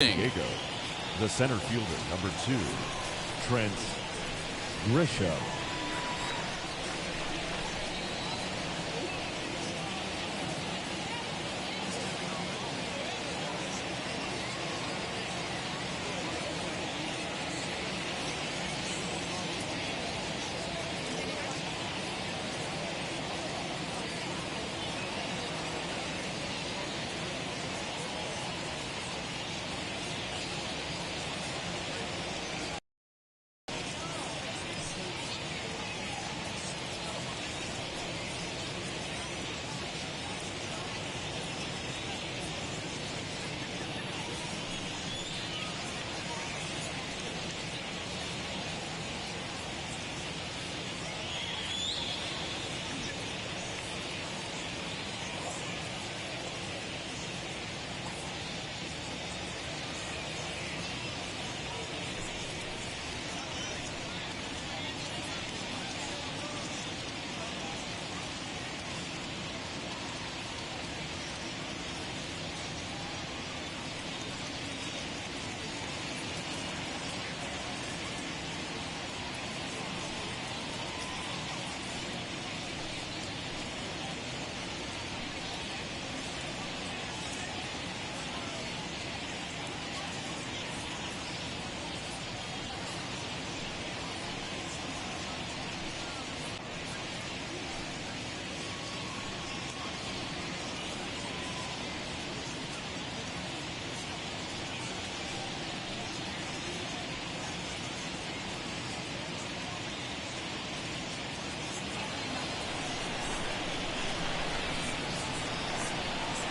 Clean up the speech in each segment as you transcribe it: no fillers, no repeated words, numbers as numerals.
Diego, the center fielder, number 2, Trent Grisham.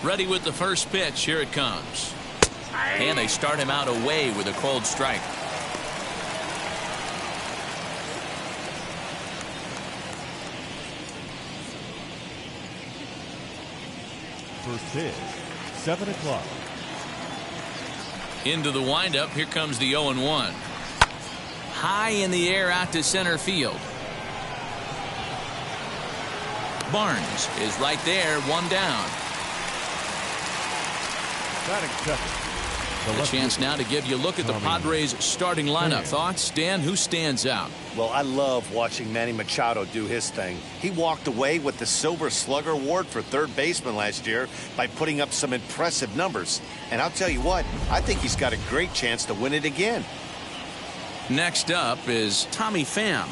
Ready with the first pitch. Here it comes. And they start him out away with a cold strike. First pitch, 7 o'clock. Into the windup. Here comes the 0-1. High in the air out to center field. Barnes is right there, one down. A chance now to give you a look at the Padres starting lineup. Thoughts, Dan? Who stands out? Well, I love watching Manny Machado do his thing. He walked away with the Silver Slugger Award for third baseman last year by putting up some impressive numbers. And I'll tell you what, I think he's got a great chance to win it again. Next up is Tommy Pham.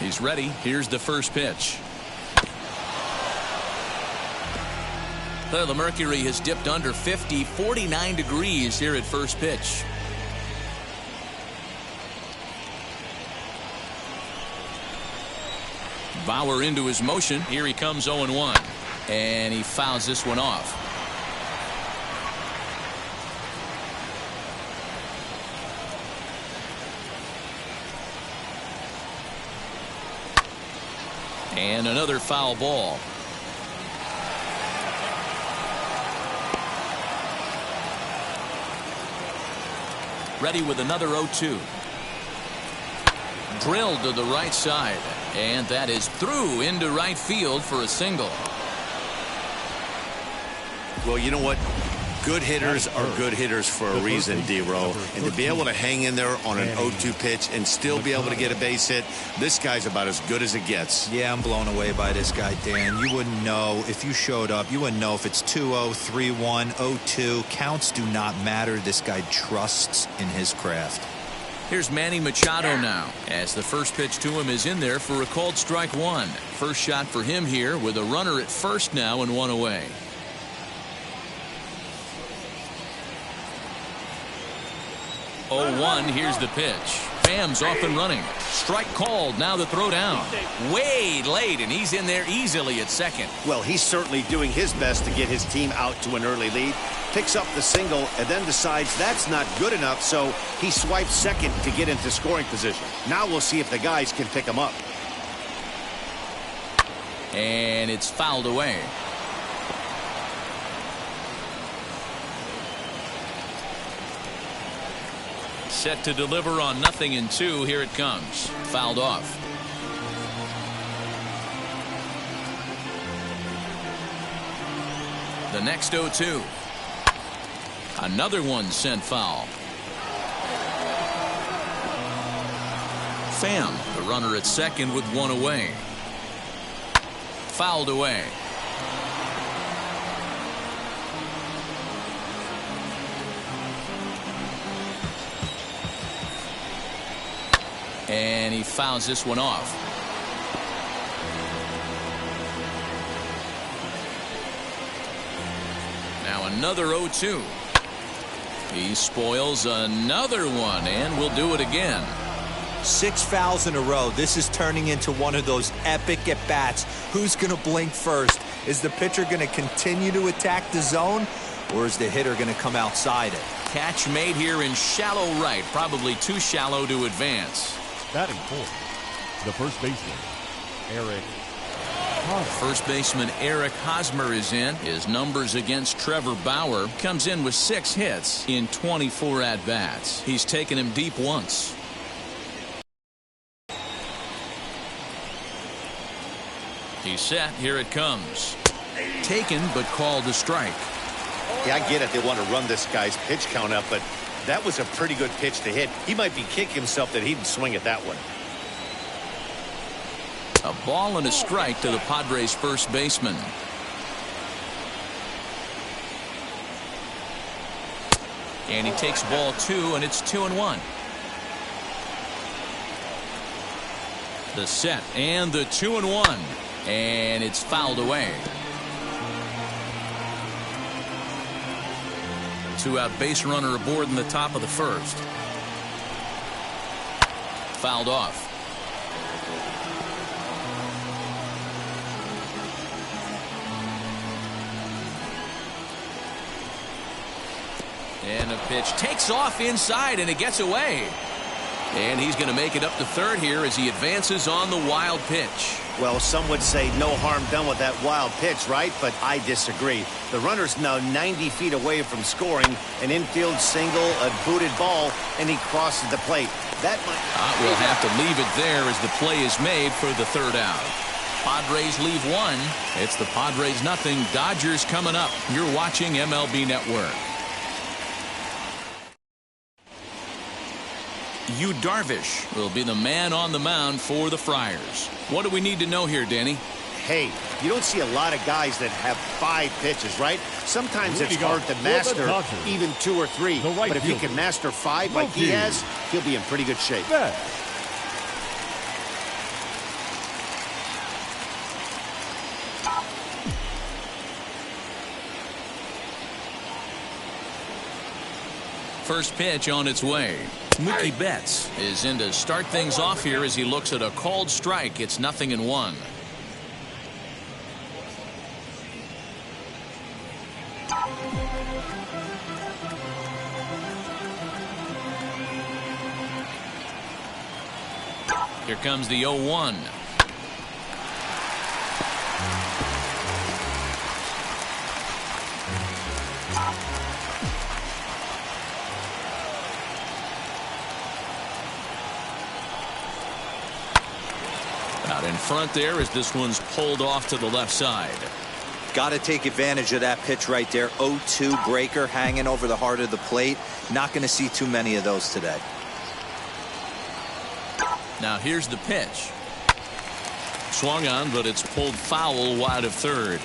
He's ready. Here's the first pitch. Well, the mercury has dipped under 50, 49 degrees here at first pitch. Bauer into his motion. Here he comes 0-1. And he fouls this one off. And another foul ball. Ready with another 0-2. Drilled to the right side. And that is through into right field for a single. Well, you know what? Good hitters are good hitters for a reason, D-Row. And to be able to hang in there on an 0-2 pitch and still be able to get a base hit, this guy's about as good as it gets. Yeah, I'm blown away by this guy, Dan. You wouldn't know if you showed up. You wouldn't know if it's 2-0, 3-1, 0-2. Counts do not matter. This guy trusts in his craft. Here's Manny Machado now, as the first pitch to him is in there for a called strike one. First shot for him here with a runner at first now and one away. 0-1. Here's the pitch. Pham's off and running. Strike called. Now the throw down. Way late, and he's in there easily at second. Well, he's certainly doing his best to get his team out to an early lead. Picks up the single and then decides that's not good enough, so he swipes second to get into scoring position. Now we'll see if the guys can pick him up. And it's fouled away. Set to deliver on 0-2. Here it comes. Fouled off. The next 0-2. Another one sent foul. Pham, the runner at second with one away. Fouled away. And he fouls this one off. Now another 0-2. He spoils another one, and will do it again. 6 fouls in a row. This is turning into one of those epic at-bats. Who's going to blink first? Is the pitcher going to continue to attack the zone, or is the hitter going to come outside it? Catch made here in shallow right, probably too shallow to advance. Batting fourth, the first baseman, Eric. First baseman Eric Hosmer is in. His numbers against Trevor Bauer comes in with 6 hits in 24 at-bats. He's taken him deep once. He's set. Here it comes. Taken, but called a strike. Yeah, I get it. They want to run this guy's pitch count up, but that was a pretty good pitch to hit. He might be kicking himself that he didn't swing at that one. A ball and a strike to the Padres' first baseman. And he takes ball 2, and it's 2-1. The set and the 2-1. And it's fouled away. 2-out base runner aboard in the top of the first. Fouled off. And a pitch takes off inside, and it gets away. And he's going to make it up to third here as he advances on the wild pitch. Well, some would say no harm done with that wild pitch, right? But I disagree. The runner's now 90 feet away from scoring. An infield single, a booted ball, and he crosses the plate. That might... We'll have to leave it there as the play is made for the third out. Padres leave 1. It's the Padres 0. Dodgers coming up. You're watching MLB Network. Yu Darvish will be the man on the mound for the Friars. What do we need to know here, Danny? Hey, you don't see a lot of guys that have 5 pitches, right? Sometimes it's hard to master even 2 or 3. But if he can master 5 like he has, he'll be in pretty good shape. First pitch on its way. Mookie Betts is in to start things off here as he looks at a called strike. It's 0-1. Here comes the 0-1. Out in front there as this one's pulled off to the left side. Got to take advantage of that pitch right there. 0-2 breaker hanging over the heart of the plate. Not going to see too many of those today. Now here's the pitch. Swung on, but it's pulled foul wide of third.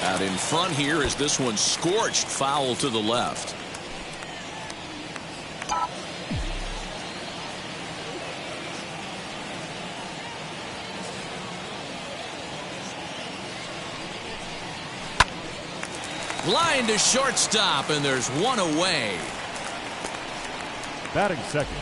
Out in front here as this one scorched foul to the left. Line to shortstop, and there's one away. Batting second.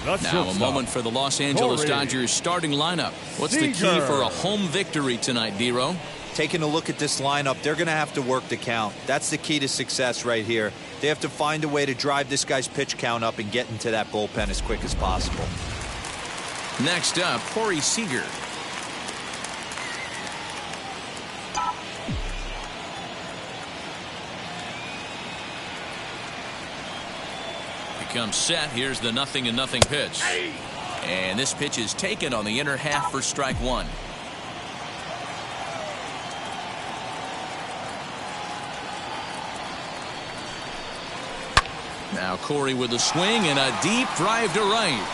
Now a moment for the Los Angeles Dodgers starting lineup. What's the key for a home victory tonight, D-Row? Taking a look at this lineup, they're going to have to work the count. That's the key to success right here. They have to find a way to drive this guy's pitch count up and get into that bullpen as quick as possible. Next up, Corey Seager. comes set. Here's the 0-0 pitch. And this pitch is taken on the inner half for strike one. Now Corey with a swing and a deep drive to right.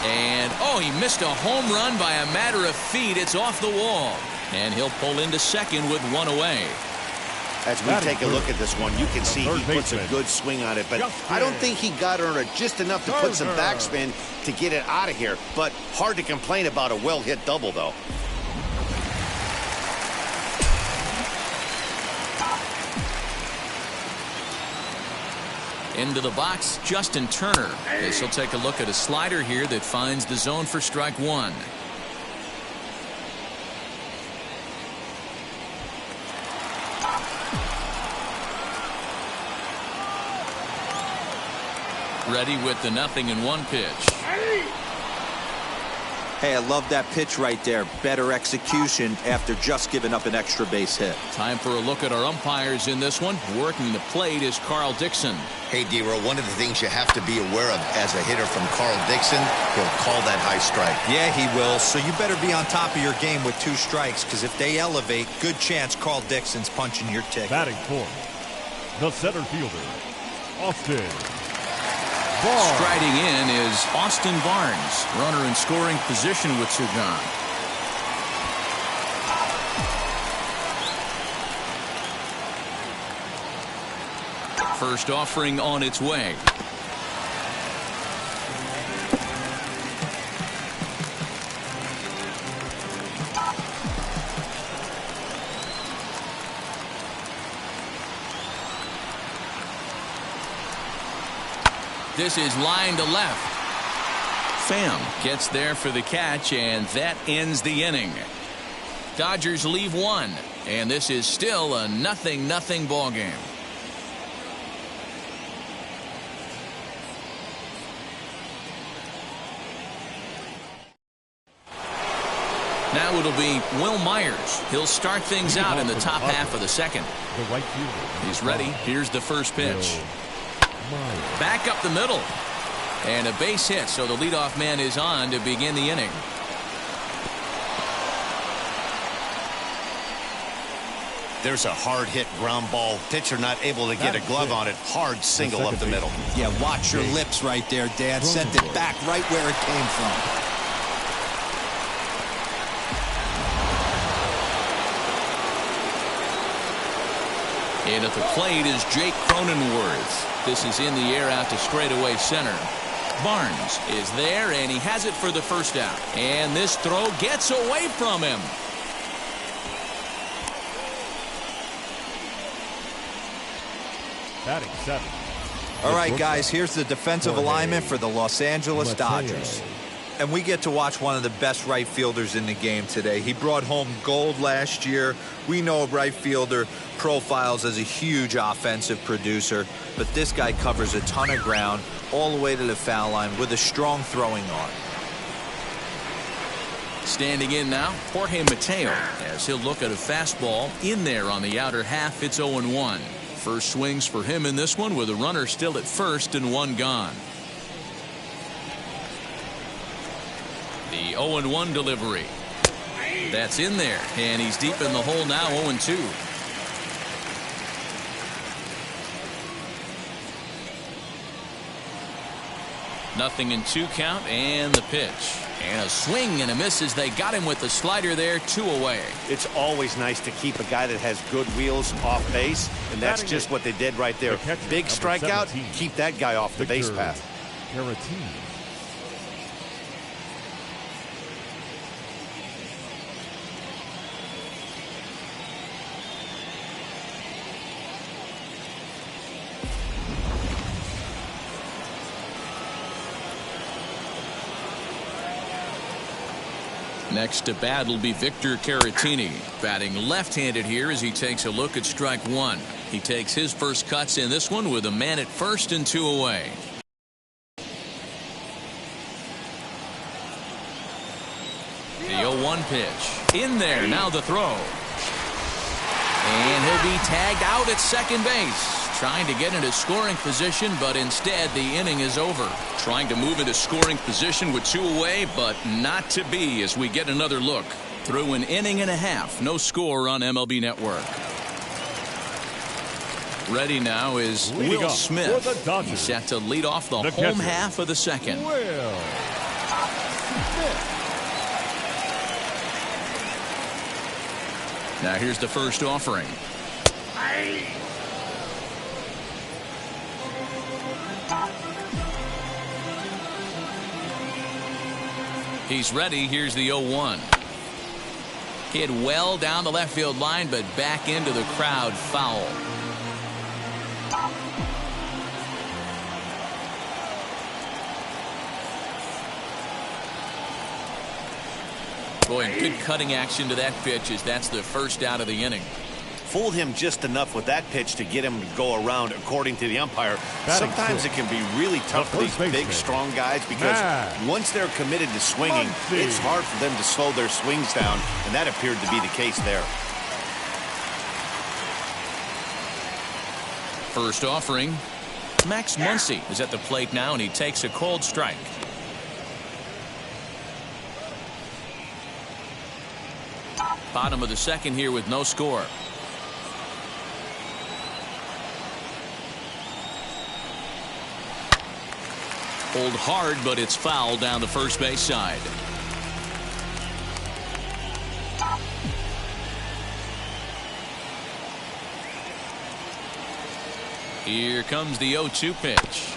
And, oh, he missed a home run by a matter of feet. It's off the wall. And he'll pull into second with one away. As we take a look at this one, you can see he puts a good swing on it, but I don't think he got on it just enough to put some backspin to get it out of here. But hard to complain about a well-hit double, though. Into the box, Justin Turner. This will take a look at a slider here that finds the zone for strike one. Ready with the 0-1 pitch. Hey, I love that pitch right there. Better execution after just giving up an extra base hit. Time for a look at our umpires in this one. Working the plate is Carl Dixon. Hey, D-Roll, one of the things you have to be aware of as a hitter from Carl Dixon, he'll call that high strike. Yeah, he will. So you better be on top of your game with 2 strikes, because if they elevate, good chance Carl Dixon's punching your ticket. Batting fourth, the center fielder, Austin. Striding in is Austin Barnes, runner in scoring position with 2 gone. First offering on its way. This is line to left. Pham gets there for the catch, and that ends the inning. Dodgers leave 1, and this is still a 0-0 ball game. Now it'll be Will Myers. He'll start things out in the top half of the second. The right fielder. He's ready. Here's the first pitch. Back up the middle. And a base hit, so the leadoff man is on to begin the inning. There's a hard hit ground ball. Pitcher not able to get a glove on it. Hard single up the middle. Yeah, watch your lips right there, Dan. Sent it back right where it came from. And at the plate is Jake Cronenworth. This is in the air out to straightaway center. Barnes is there, and he has it for the first out. And this throw gets away from him. Batting 7. All right, guys, here's the defensive alignment for the Los Angeles Dodgers. And we get to watch one of the best right fielders in the game today. He brought home gold last year. We know a right fielder profiles as a huge offensive producer, but this guy covers a ton of ground all the way to the foul line with a strong throwing arm. Standing in now, Jorge Mateo, as he'll look at a fastball in there on the outer half. It's 0-1. First swings for him in this one with a runner still at first and 1 gone. The 0-1 delivery. That's in there, and he's deep in the hole now, 0-2. Nothing in 2 count, and the pitch. And a swing and a miss as they got him with the slider there, 2 away. It's always nice to keep a guy that has good wheels off base, and that's just what they did right there. Big strikeout, keep that guy off the base path. Next to bat will be Victor Caratini, batting left-handed here as he takes a look at strike 1. He takes his first cuts in this one with a man at first and 2 away. The 0-1 pitch. In there, now the throw. And he'll be tagged out at second base. Trying to get into scoring position, but instead the inning is over. Trying to move into scoring position with 2 away, but not to be as we get another look. Through an inning and a half, no score on MLB Network. Ready now is Will Smith. He's set to lead off the home half of the second. Now here's the first offering. He's ready. Here's the 0-1. Hit well down the left field line, but back into the crowd, foul. Boy, and good cutting action to that pitch as that's the first out of the inning. Fooled him just enough with that pitch to get him to go around, according to the umpire. Sometimes it can be really tough for these big, strong guys because once they're committed to swinging, it's hard for them to slow their swings down, and that appeared to be the case there. First offering. Max Muncy is at the plate now, and he takes a cold strike. Bottom of the second here with no score. Hold hard, but it's foul down the first base side. Here comes the 0-2 pitch.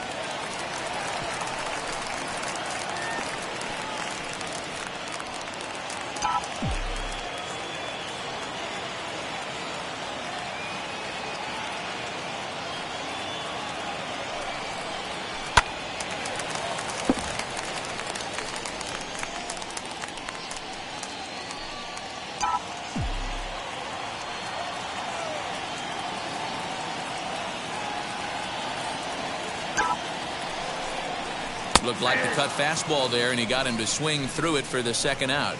Looked like the cut fastball there, and he got him to swing through it for the second out.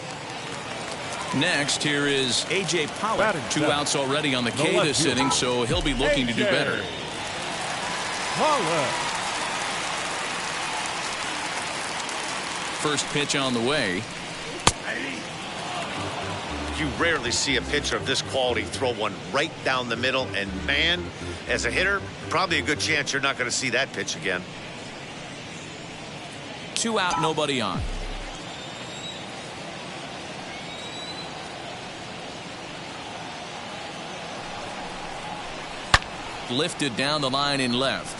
Next, here is A.J. Pollock. 2 outs already on the K this inning, so he'll be looking to do better. First pitch on the way. You rarely see a pitcher of this quality throw one right down the middle, and man, as a hitter, probably a good chance you're not going to see that pitch again. 2 out, nobody on. Lifted down the line in left.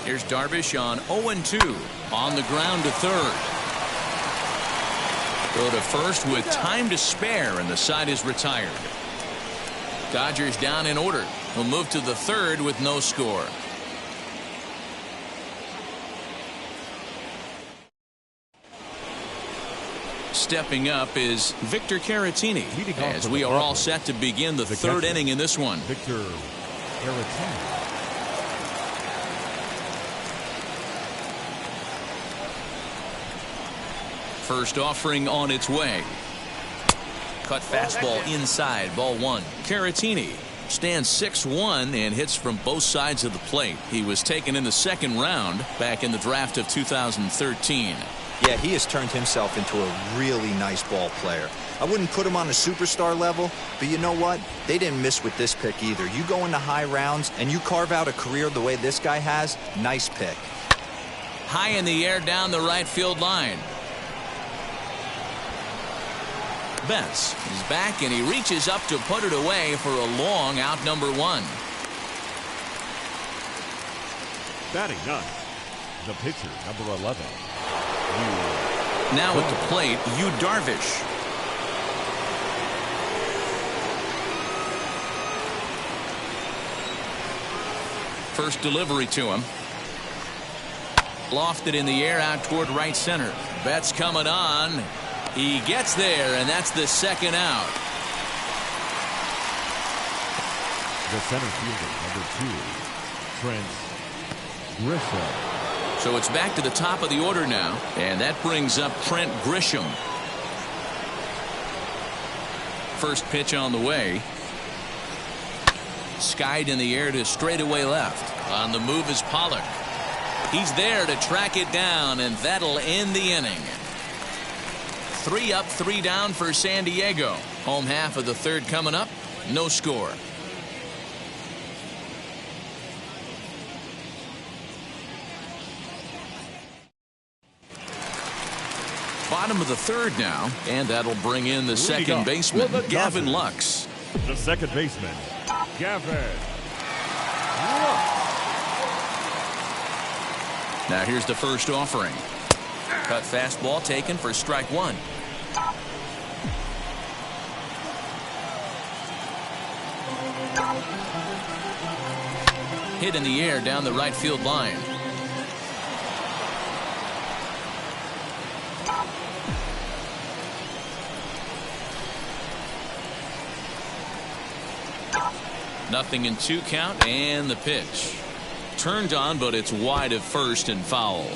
Here's Darvish on 0-2 on the ground to third. Go to first with time to spare, and the side is retired. Dodgers down in order. Will move to the third with no score. Stepping up is Victor Caratini as we are all set to begin the third inning in this one. Victor Caratini. First offering on its way. Cut fastball inside, ball 1. Caratini stands 6'1" and hits from both sides of the plate. He was taken in the second round back in the draft of 2013. Yeah, he has turned himself into a really nice ball player. I wouldn't put him on a superstar level, but you know what? They didn't miss with this pick either. You go into high rounds and you carve out a career the way this guy has, nice pick. High in the air down the right field line. Betts is back, and he reaches up to put it away for a long out, number 1. Batting 9, the pitcher, number 11. Now at the plate, Yu Darvish. First delivery to him. Lofted in the air out toward right center. Betts coming on. He gets there, and that's the second out. The center fielder, number 2, Trent Grisham. So it's back to the top of the order now, and that brings up Trent Grisham. First pitch on the way. Skied in the air to straightaway left. On the move is Pollock. He's there to track it down, and that'll end the inning. 3 up, 3 down for San Diego. Home half of the third coming up. No score. Bottom of the third now, and that'll bring in the second baseman, Gavin Lux. The second baseman, Gavin Lux. Now here's the first offering. Cut fastball taken for strike one. Hit in the air down the right field line. Nothing in 2 count, and the pitch. Turned on, but it's wide of first and foul.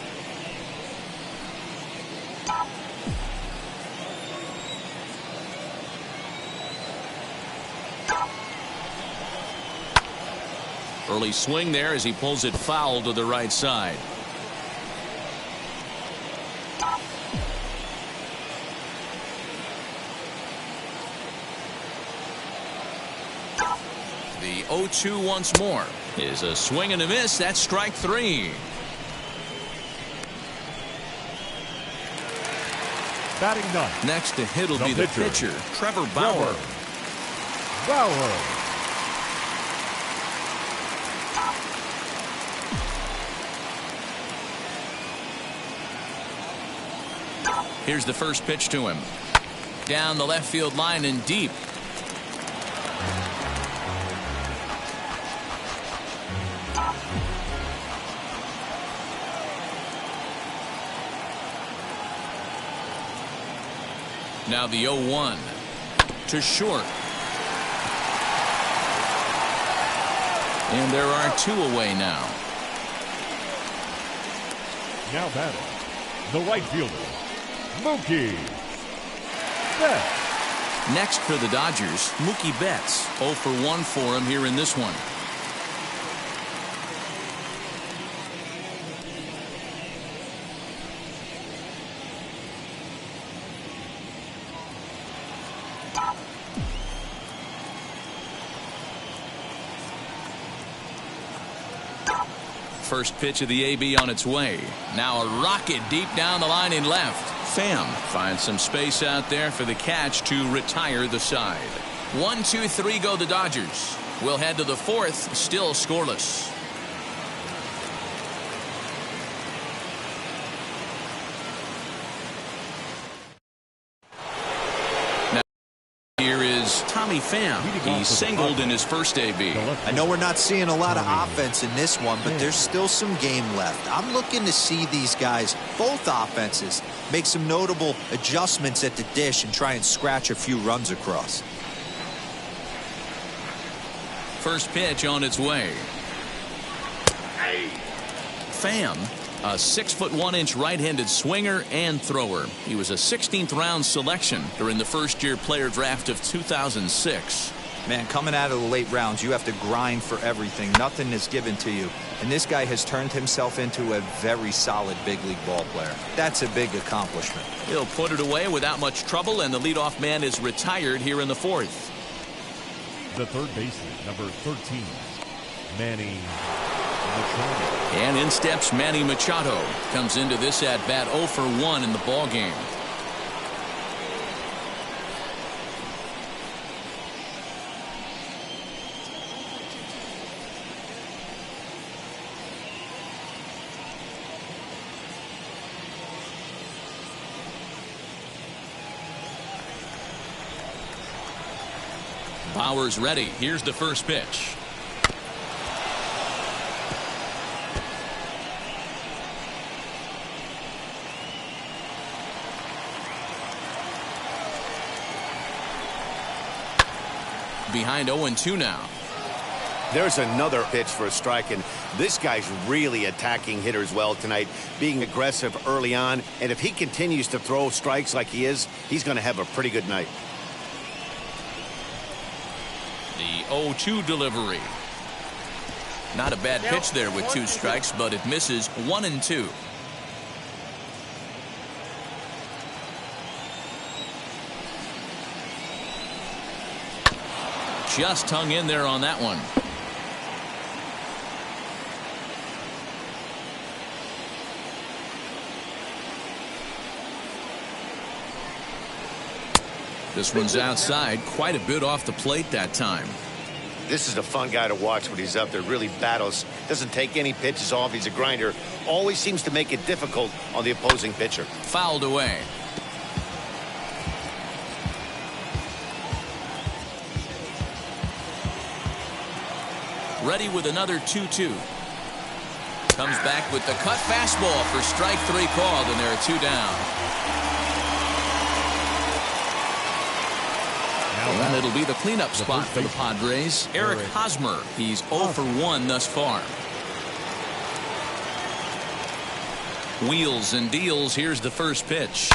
Early swing there as he pulls it foul to the right side. The 0-2 once more is a swing and a miss. That's strike 3. Batting ninth. Next to hit will be the pitcher, Trevor Bauer. Here's the first pitch to him. Down the left field line and deep. Now the 0-1 to short. And there are 2 away now. Now batting, the right fielder, Mookie Betts. Next for the Dodgers, Mookie Betts. 0 for 1 for him here in this one. First pitch of the AB on its way. Now a rocket deep down the line in left. Pham finds some space out there for the catch to retire the side. 1, 2, 3 go the Dodgers. We'll head to the fourth, still scoreless. Here is Tommy Pham. He singled in his first AB. I know we're not seeing a lot of offense in this one, but there's still some game left. I'm looking to see these guys, both offenses, make some notable adjustments at the dish and try and scratch a few runs across. First pitch on its way. Pham, a 6'1" right-handed swinger and thrower. He was a 16th round selection during the first-year player draft of 2006. Man, coming out of the late rounds, you have to grind for everything. Nothing is given to you. And this guy has turned himself into a very solid big league ball player. That's a big accomplishment. He'll put it away without much trouble, and the leadoff man is retired here in the fourth. The third baseman, number 13, Manny Machado. And in steps Manny Machado. Comes into this at bat 0 for 1 in the ball game. Bauer's ready. Here's the first pitch. Behind 0-2 now. There's another pitch for a strike, and this guy's really attacking hitters well tonight, being aggressive early on. And if he continues to throw strikes like he is, he's going to have a pretty good night. The 0-2 delivery. Not a bad pitch there with 2 strikes, but it misses 1-2. Just hung in there on that one. This one's outside, quite a bit off the plate that time. This is a fun guy to watch when he's up there. Really battles. Doesn't take any pitches off. He's a grinder. Always seems to make it difficult on the opposing pitcher. Fouled away. Ready with another 2-2. Comes back with the cut fastball for strike 3 called, and there are 2 down. And it'll be the cleanup spot for the Padres. Eric Hosmer. He's 0 for 1 thus far. Wheels and deals. Here's the first pitch.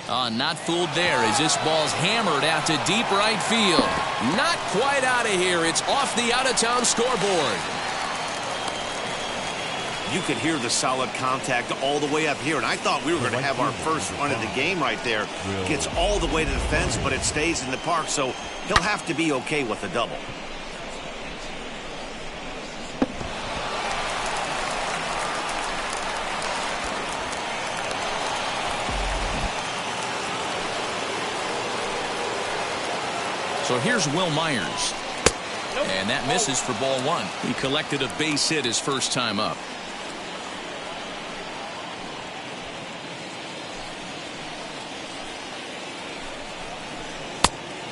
Not fooled there as this ball's hammered out to deep right field. Not quite out of here. It's off the out-of-town scoreboard. You could hear the solid contact all the way up here, and I thought we were going to have our first run of the game right there. Gets all the way to the fence, but it stays in the park, so he'll have to be okay with a double. So here's Will Myers. And that misses for ball 1. He collected a base hit his first time up.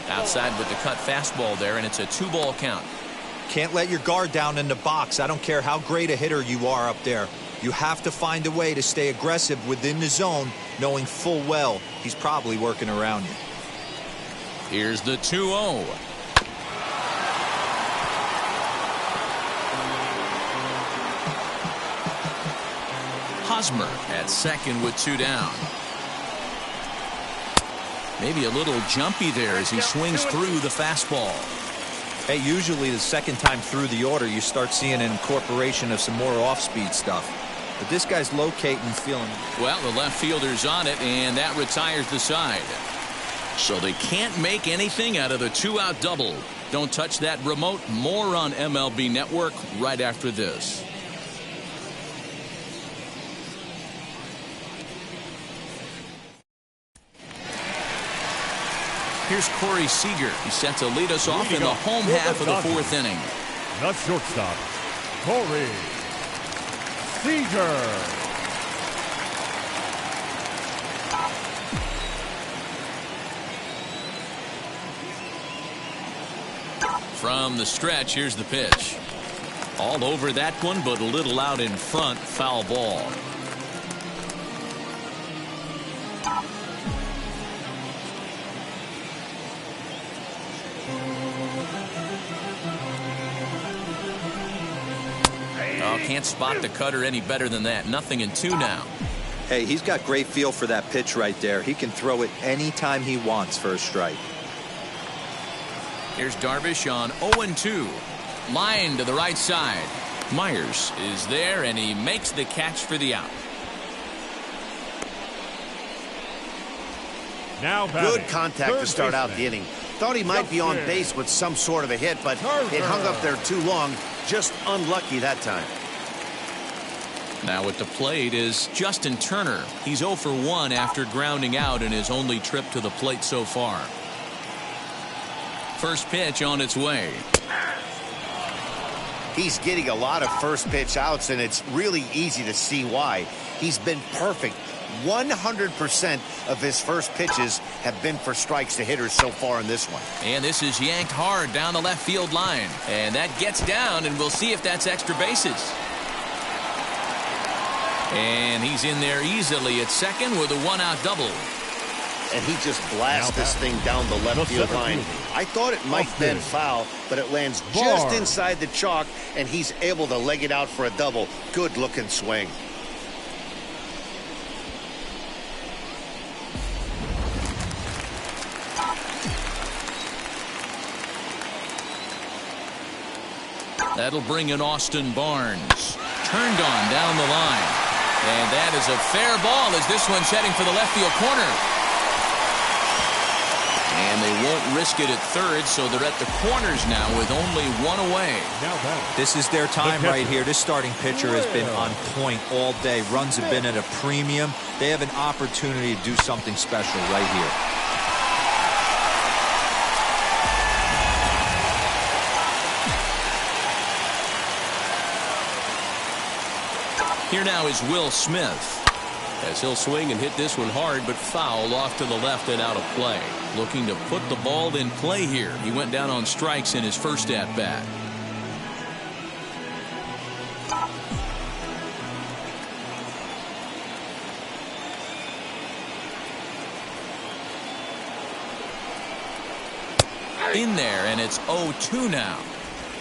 Outside with the cut fastball there, and it's a 2-ball count. Can't let your guard down in the box. I don't care how great a hitter you are up there. You have to find a way to stay aggressive within the zone, knowing full well he's probably working around you. Here's the 2-0. Hosmer at second with 2 down. Maybe a little jumpy there as he swings through the fastball. Hey, usually the second time through the order you start seeing an incorporation of some more off-speed stuff. But this guy's locating, feeling. Well, the left fielder's on it, and that retires the side. So they can't make anything out of the 2-out double. Don't touch that remote. More on MLB Network right after this. Here's Corey Seager. He's set to lead us off in the home half of the 4th inning. The shortstop, Corey Seager. From the stretch, here's the pitch. All over that one, but a little out in front. Foul ball. Oh, can't spot the cutter any better than that. 0-2 now. Hey, he's got great feel for that pitch right there. He can throw it anytime he wants for a strike. Here's Darvish on 0-2. Line to the right side. Myers is there, and he makes the catch for the out. Now good contact to start out the inning. Thought he might be on base with some sort of a hit, but it hung up there too long. Just unlucky that time. Now at the plate is Justin Turner. He's 0 for 1 after grounding out in his only trip to the plate so far. First pitch on its way. He's getting a lot of first pitch outs, and it's really easy to see why. He's been perfect. 100% of his first pitches have been for strikes to hitters so far in this one. And this is yanked hard down the left field line. And that gets down, and we'll see if that's extra bases. And he's in there easily at second with a 1-out double. and he just blasts this thing down the left field line. I thought it might then foul, but it lands just inside the chalk, and he's able to leg it out for a double. Good-looking swing. That'll bring in Austin Barnes. Turned on down the line. And that is a fair ball as this one's heading for the left field corner. And they won't risk it at third, so they're at the corners now with only one away. This is their time right here. This starting pitcher has been on point all day. Runs have been at a premium. They have an opportunity to do something special right here. Here now is Will Smith, as he'll swing and hit this one hard, but foul off to the left and out of play. Looking to put the ball in play here. He went down on strikes in his first at bat. In there, and it's 0-2 now.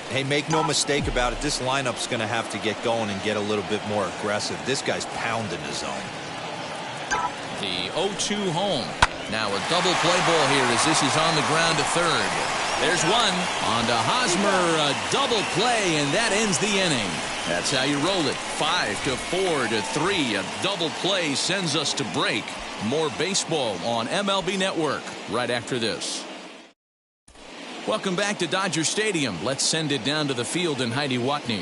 Hey, make no mistake about it. This lineup's going to have to get going and get a little bit more aggressive. This guy's pounding the zone. The 0-2 home. Now a double play ball here as this is on the ground to third. There's one. On to Hosmer. A double play, and that ends the inning. That's how you roll it. 5-4-3. A double play sends us to break. More baseball on MLB Network right after this. Welcome back to Dodger Stadium. Let's send it down to the field in Heidi Watney.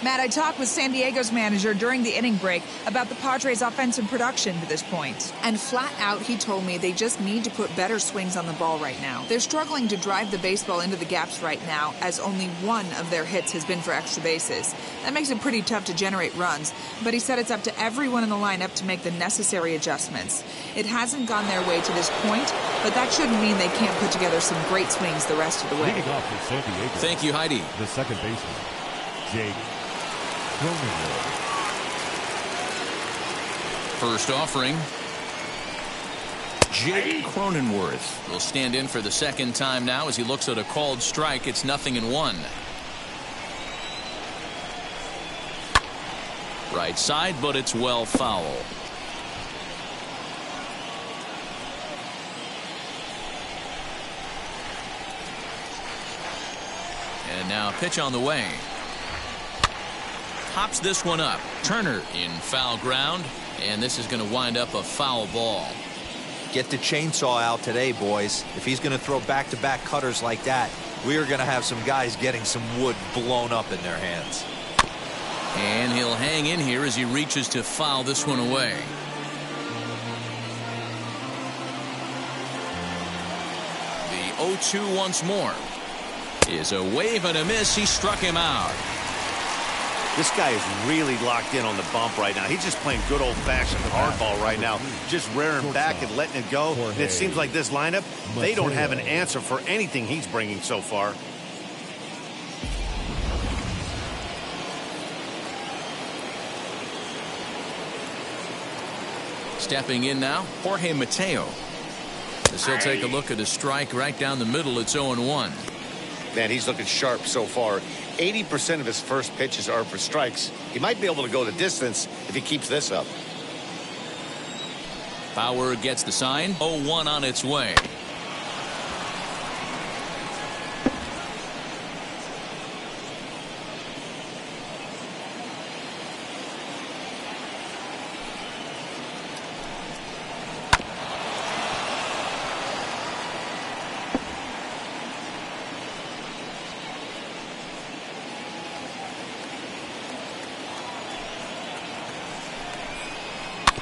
Matt, I talked with San Diego's manager during the inning break about the Padres' offensive production to this point. And flat out, he told me they just need to put better swings on the ball right now. They're struggling to drive the baseball into the gaps right now, as only one of their hits has been for extra bases. That makes it pretty tough to generate runs, but he said it's up to everyone in the lineup to make the necessary adjustments. It hasn't gone their way to this point, but that shouldn't mean they can't put together some great swings the rest of the way. Leading off for San Diego. Thank you, Heidi. The second baseman, Jake. First offering. Jake Cronenworth will stand in for the second time now as he looks at a called strike. It's 0-1. Right side, but it's well foul. And now a pitch on the way. Pops this one up. Turner in foul ground, and this is going to wind up a foul ball. Get the chainsaw out today, boys. If he's going to throw back-to-back cutters like that, we are going to have some guys getting some wood blown up in their hands. And he'll hang in here as he reaches to foul this one away. The 0-2 once more. Is a wave and a miss. He struck him out. This guy is really locked in on the bump right now. He's just playing good old-fashioned hardball right now, just rearing back and letting it go. And it seems like this lineup, they don't have an answer for anything he's bringing so far. Stepping in now, Jorge Mateo. As he'll take a look at a strike right down the middle. It's 0-1. Man, he's looking sharp so far. 80% of his first pitches are for strikes. He might be able to go the distance if he keeps this up. Bauer gets the sign. 0-1 on its way.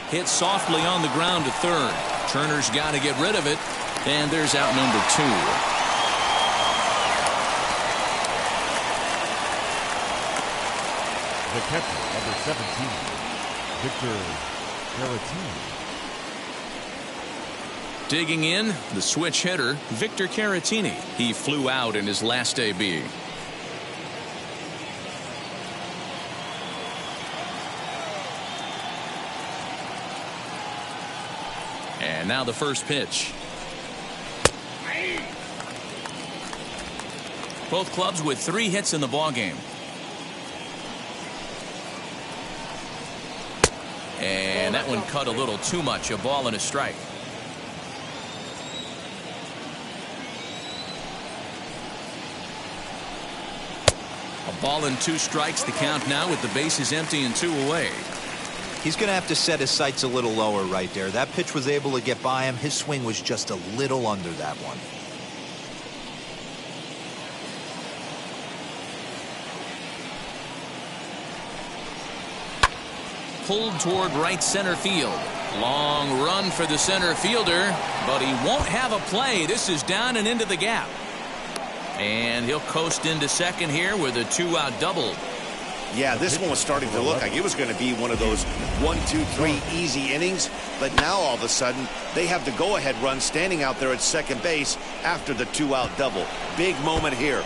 Hit softly on the ground to third. Turner's got to get rid of it. And there's out number 2. The catcher, number 17, Victor Caratini. Digging in, the switch hitter, Victor Caratini. He flew out in his last AB. And now the first pitch. Both clubs with 3 hits in the ballgame. And that one cut a little too much. A ball and a strike. A ball and 2 strikes. The count now with the bases empty and 2 away. He's going to have to set his sights a little lower right there. That pitch was able to get by him. His swing was just a little under that one. Pulled toward right center field. Long run for the center fielder, but he won't have a play. This is down and into the gap. And he'll coast into second here with a 2-out double. Yeah, this one was starting to look like it was going to be one of those 1, 2, 3 easy innings. But now all of a sudden, they have the go-ahead run standing out there at second base after the 2-out double. Big moment here.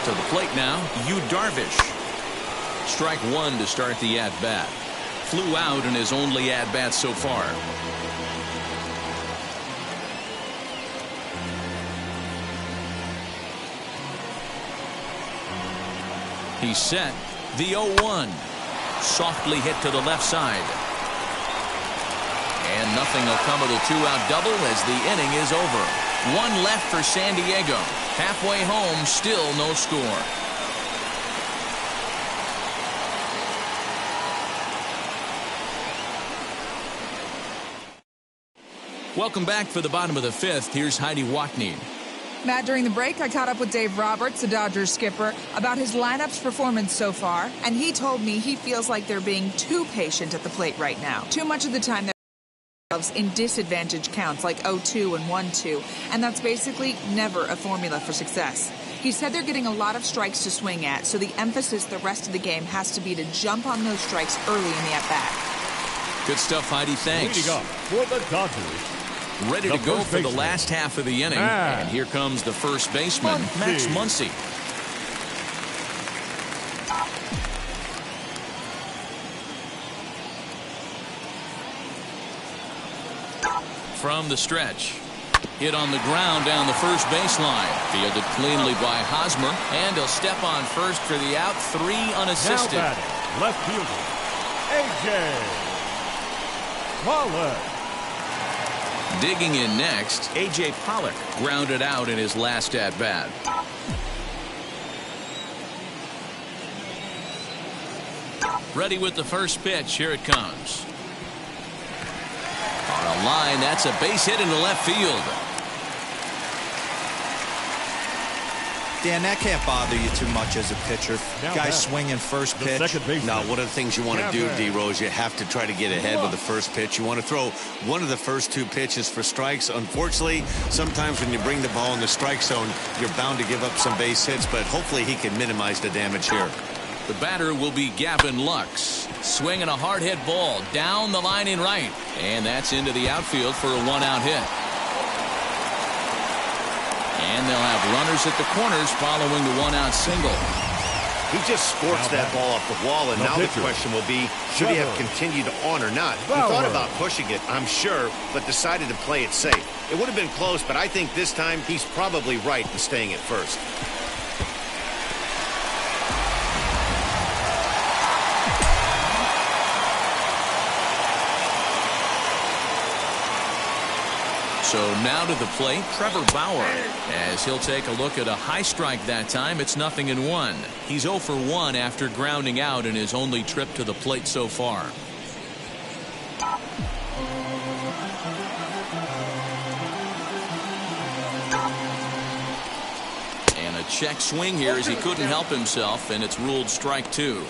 To the plate now, Yu Darvish. Strike 1 to start the at-bat. Flew out in his only at-bat so far. He's set. The 0-1. Softly hit to the left side. And nothing will come of the 2-out double as the inning is over. 1 left for San Diego. Halfway home, still no score. Welcome back for the bottom of the 5th. Here's Heidi Watney. Matt, during the break, I caught up with Dave Roberts, the Dodgers skipper, about his lineup's performance so far, and he told me he feels like they're being too patient at the plate right now. Too much of the time they're in disadvantage counts like 0-2 and 1-2, and that's basically never a formula for success. He said they're getting a lot of strikes to swing at, so the emphasis the rest of the game has to be to jump on those strikes early in the at-bat. Good stuff, Heidi. Thanks. Leading up for the Dodgers. Ready to go for the last half of the inning. And here comes the first baseman, Max Muncy. From the stretch. Hit on the ground down the first baseline. Fielded cleanly by Hosmer. And he'll step on first for the out. 3 unassisted. Now batting, left fielder, A.J. Pollock. Digging in next, A.J. Pollock grounded out in his last at-bat. Ready with the first pitch. Here it comes. On a line, that's a base hit into left field. Dan, that can't bother you too much as a pitcher. Guy swinging first pitch. Now, one of the things you want to do, D-Rose, you have to try to get ahead with the first pitch. You want to throw one of the first 2 pitches for strikes. Unfortunately, sometimes when you bring the ball in the strike zone, you're bound to give up some base hits, but hopefully he can minimize the damage here. The batter will be Gavin Lux. Swinging a hard hit ball down the line in right. And that's into the outfield for a 1-out hit. And they'll have runners at the corners following the 1-out single. He just sports that ball off the wall, and now the question will be, should he have continued on or not? He thought about pushing it, I'm sure, but decided to play it safe. It would have been close, but I think this time he's probably right in staying at first. So now to the plate, Trevor Bauer, as he'll take a look at a high strike that time. It's 0-1. He's 0 for 1 after grounding out in his only trip to the plate so far. And a check swing here as he couldn't help himself, and it's ruled strike 2.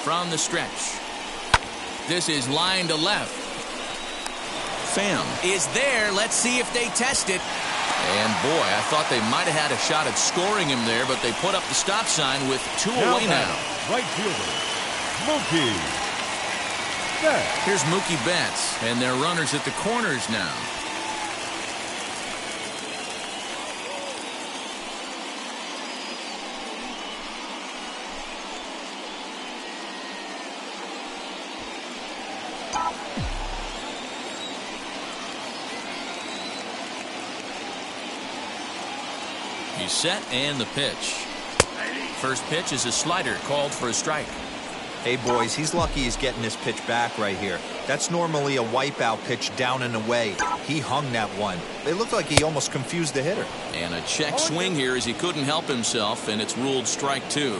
From the stretch. This is line to left. Pham is there. Let's see if they test it. And boy, I thought they might have had a shot at scoring him there, but they put up the stop sign with 2 away now. Right fielder, Mookie Betts. Here's Mookie Betts, and their runners at the corners now. He's set, and the pitch. First pitch is a slider called for a strike. Hey, boys, he's lucky he's getting this pitch back right here. That's normally a wipeout pitch down and away. He hung that one. It looked like he almost confused the hitter. And a check swing here as he couldn't help himself, and it's ruled strike two.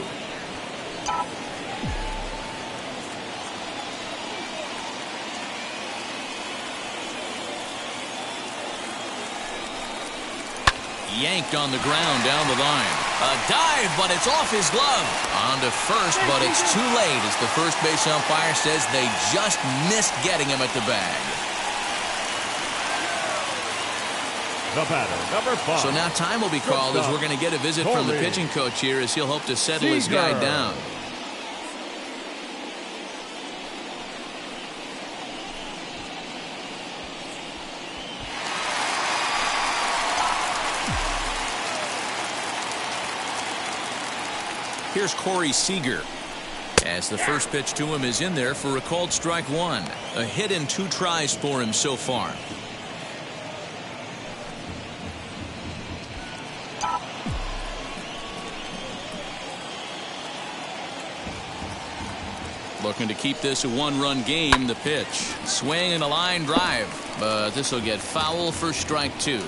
Yanked on the ground down the line. A dive, but it's off his glove. On to first, but it's too late as the first base umpire says they just missed getting him at the bag. The batter, number 5. So now time will be called as we're going to get a visit from the pitching coach here as he'll hope to settle his guy down. Here's Corey Seager as the first pitch to him is in there for a called strike one. A hit and 2 tries for him so far. Looking to keep this a 1-run game. The pitch. Swing and a line drive. But this will get foul for strike 2.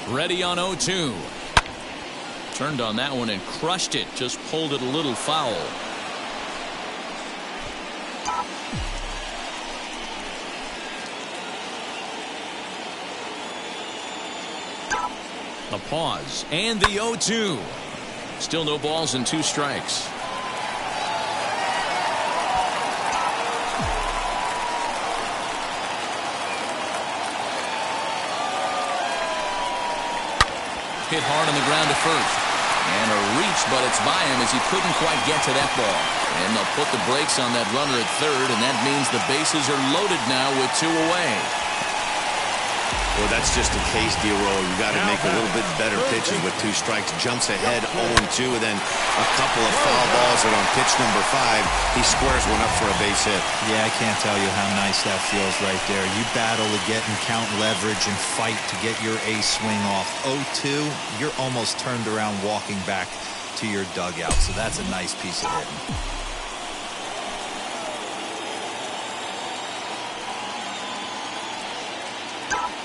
Ready on 0-2. Turned on that one and crushed it. Just pulled it a little foul. A pause and the 0-2. Still no balls and 2 strikes. Hit hard on the ground to first. And a reach, but it's by him as he couldn't quite get to that ball. And they'll put the brakes on that runner at third, and that means the bases are loaded now with 2 away. Well, that's just a case, D-Roll. You got to make a little bit better pitches with 2 strikes. Jumps ahead 0-2, and then a couple of foul balls, and on pitch number 5, he squares one up for a base hit. Yeah, I can't tell you how nice that feels right there. You battle to get and count leverage and fight to get your ace swing off. 0-2, you're almost turned around walking back to your dugout, so that's a nice piece of hitting.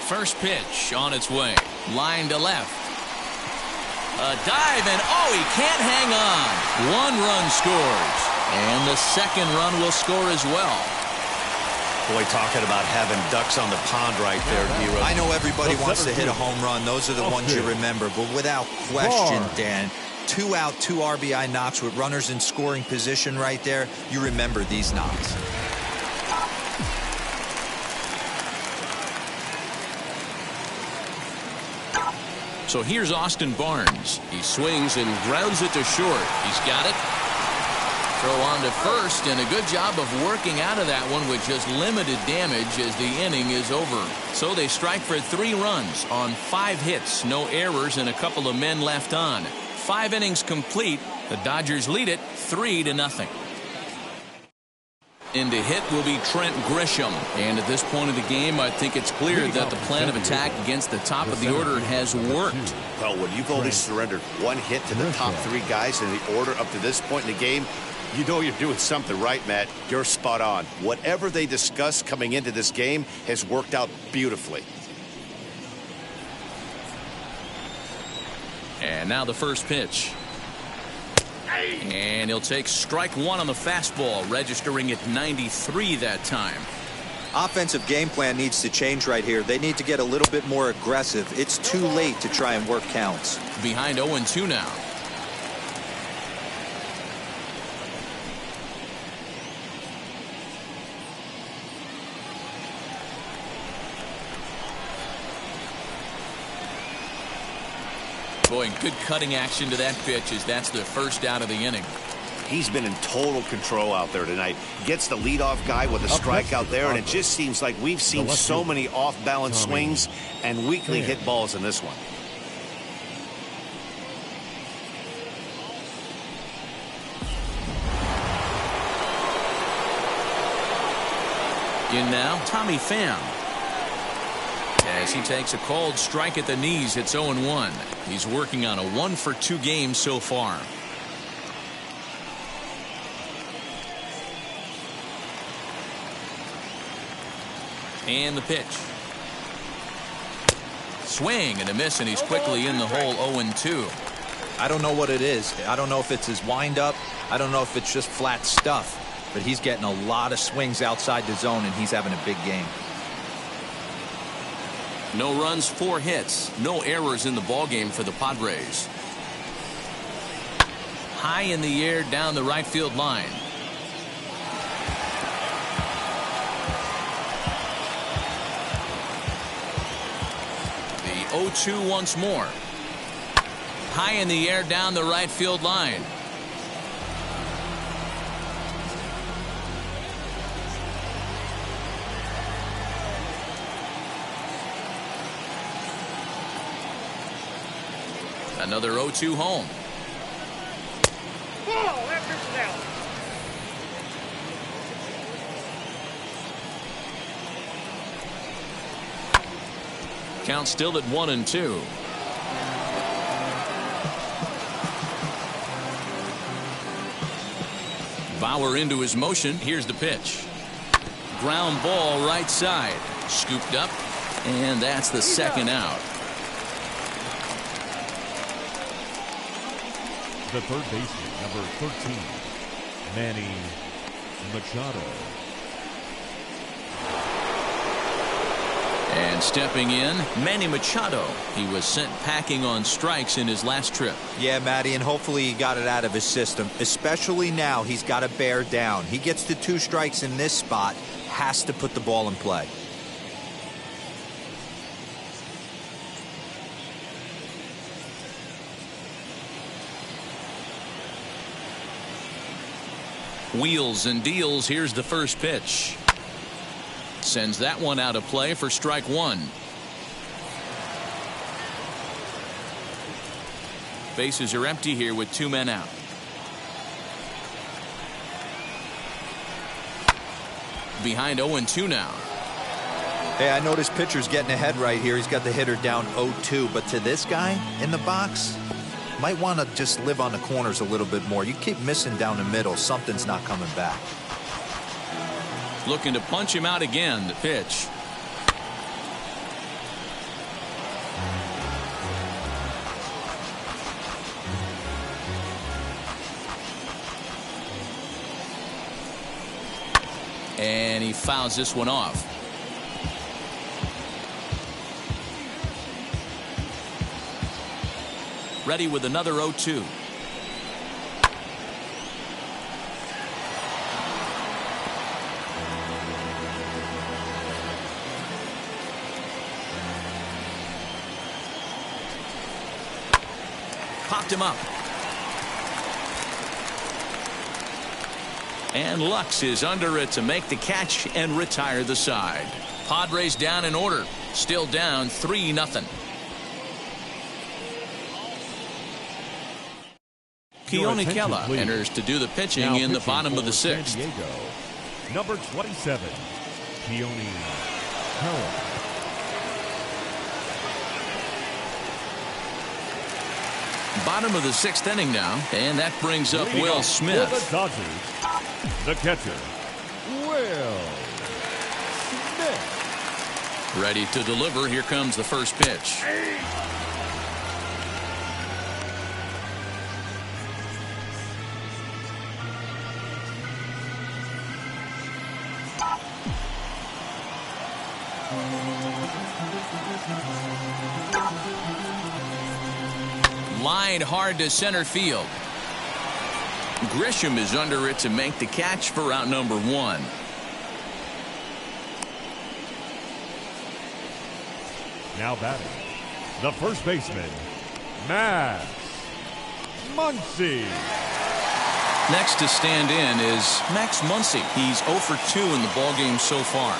First pitch on its way. Line to left. A dive, and oh, he can't hang on. 1 run scores. And the second run will score as well. Boy, talking about having ducks on the pond right there, D-Roll. I know everybody wants to hit a home run. Those are the ones you remember. But without question, Dan, 2 out, 2 RBI knocks with runners in scoring position right there. You remember these knocks. So here's Austin Barnes. He swings and grounds it to short. He's got it. Throw on to first, and a good job of working out of that one with just limited damage as the inning is over. So they strike for 3 runs on 5 hits, no errors, and a couple of men left on. 5 innings complete. The Dodgers lead it 3-0. In to hit will be Trent Grisham. And at this point of the game, I think it's clear that the plan of attack against the top of the order has worked. Well, when you've only surrendered 1 hit to the top 3 guys in the order up to this point in the game, you know you're doing something right, Matt. You're spot on. Whatever they discussed coming into this game has worked out beautifully. And now the first pitch. And he'll take strike 1 on the fastball, registering at 93 that time. Offensive game plan needs to change right here. They need to get a little bit more aggressive. It's too late to try and work counts. Behind 0-2 now. Boy, good cutting action to that pitch as that's the first out of the inning. He's been in total control out there tonight. Gets the leadoff guy with a strikeout there, and it just seems like we've seen so many off-balance swings and weakly hit balls in this one. In now, Tommy Pham. As he takes a cold strike at the knees, it's 0-1. He's working on a 1-for-2 game so far. And the pitch. Swing and a miss, and he's quickly in the hole. 0-2. I don't know what it is. I don't know if it's his windup. I don't know if it's just flat stuff. But he's getting a lot of swings outside the zone, and he's having a big game. No runs, 4 hits. No errors in the ballgame for the Padres. High in the air down the right field line. The 0-2 once more. High in the air down the right field line. Another 0-2 home. Count still at 1-2. Bauer into his motion. Here's the pitch. Ground ball right side. Scooped up. And that's the second out. The third baseman, number 13, Manny Machado. And stepping in, Manny Machado. He was sent packing on strikes in his last trip. Yeah, Matty, and hopefully he got it out of his system. Especially now, he's got to bear down. He gets the 2 strikes in this spot, has to put the ball in play. Wheels and deals. Here's the first pitch. Sends that one out of play for strike 1. Bases are empty here with 2 men out. Behind 0-2 now. Hey, I noticed pitcher's getting ahead right here. He's got the hitter down 0-2, but to this guy in the box, might want to just live on the corners a little bit more. You keep missing down the middle, something's not coming back. Looking to punch him out again. The pitch. And he fouls this one off. Ready with another 0-2. Popped him up. And Lux is under it to make the catch and retire the side. Padres down in order. Still down 3-0. Keone Kela enters to do the pitching Now in the bottom of the San 6th. Diego, number 27, Keone Kela. Bottom of the 6th inning now, and that brings up Leading Will off Smith. for the Dodgers, the catcher, Will Smith. Ready to deliver. Here comes the first pitch. Line hard to center field. Grisham is under it to make the catch for out number 1. Now batting, the first baseman, Max Muncy. Next to stand in is Max Muncy. He's 0 for 2 in the ballgame so far.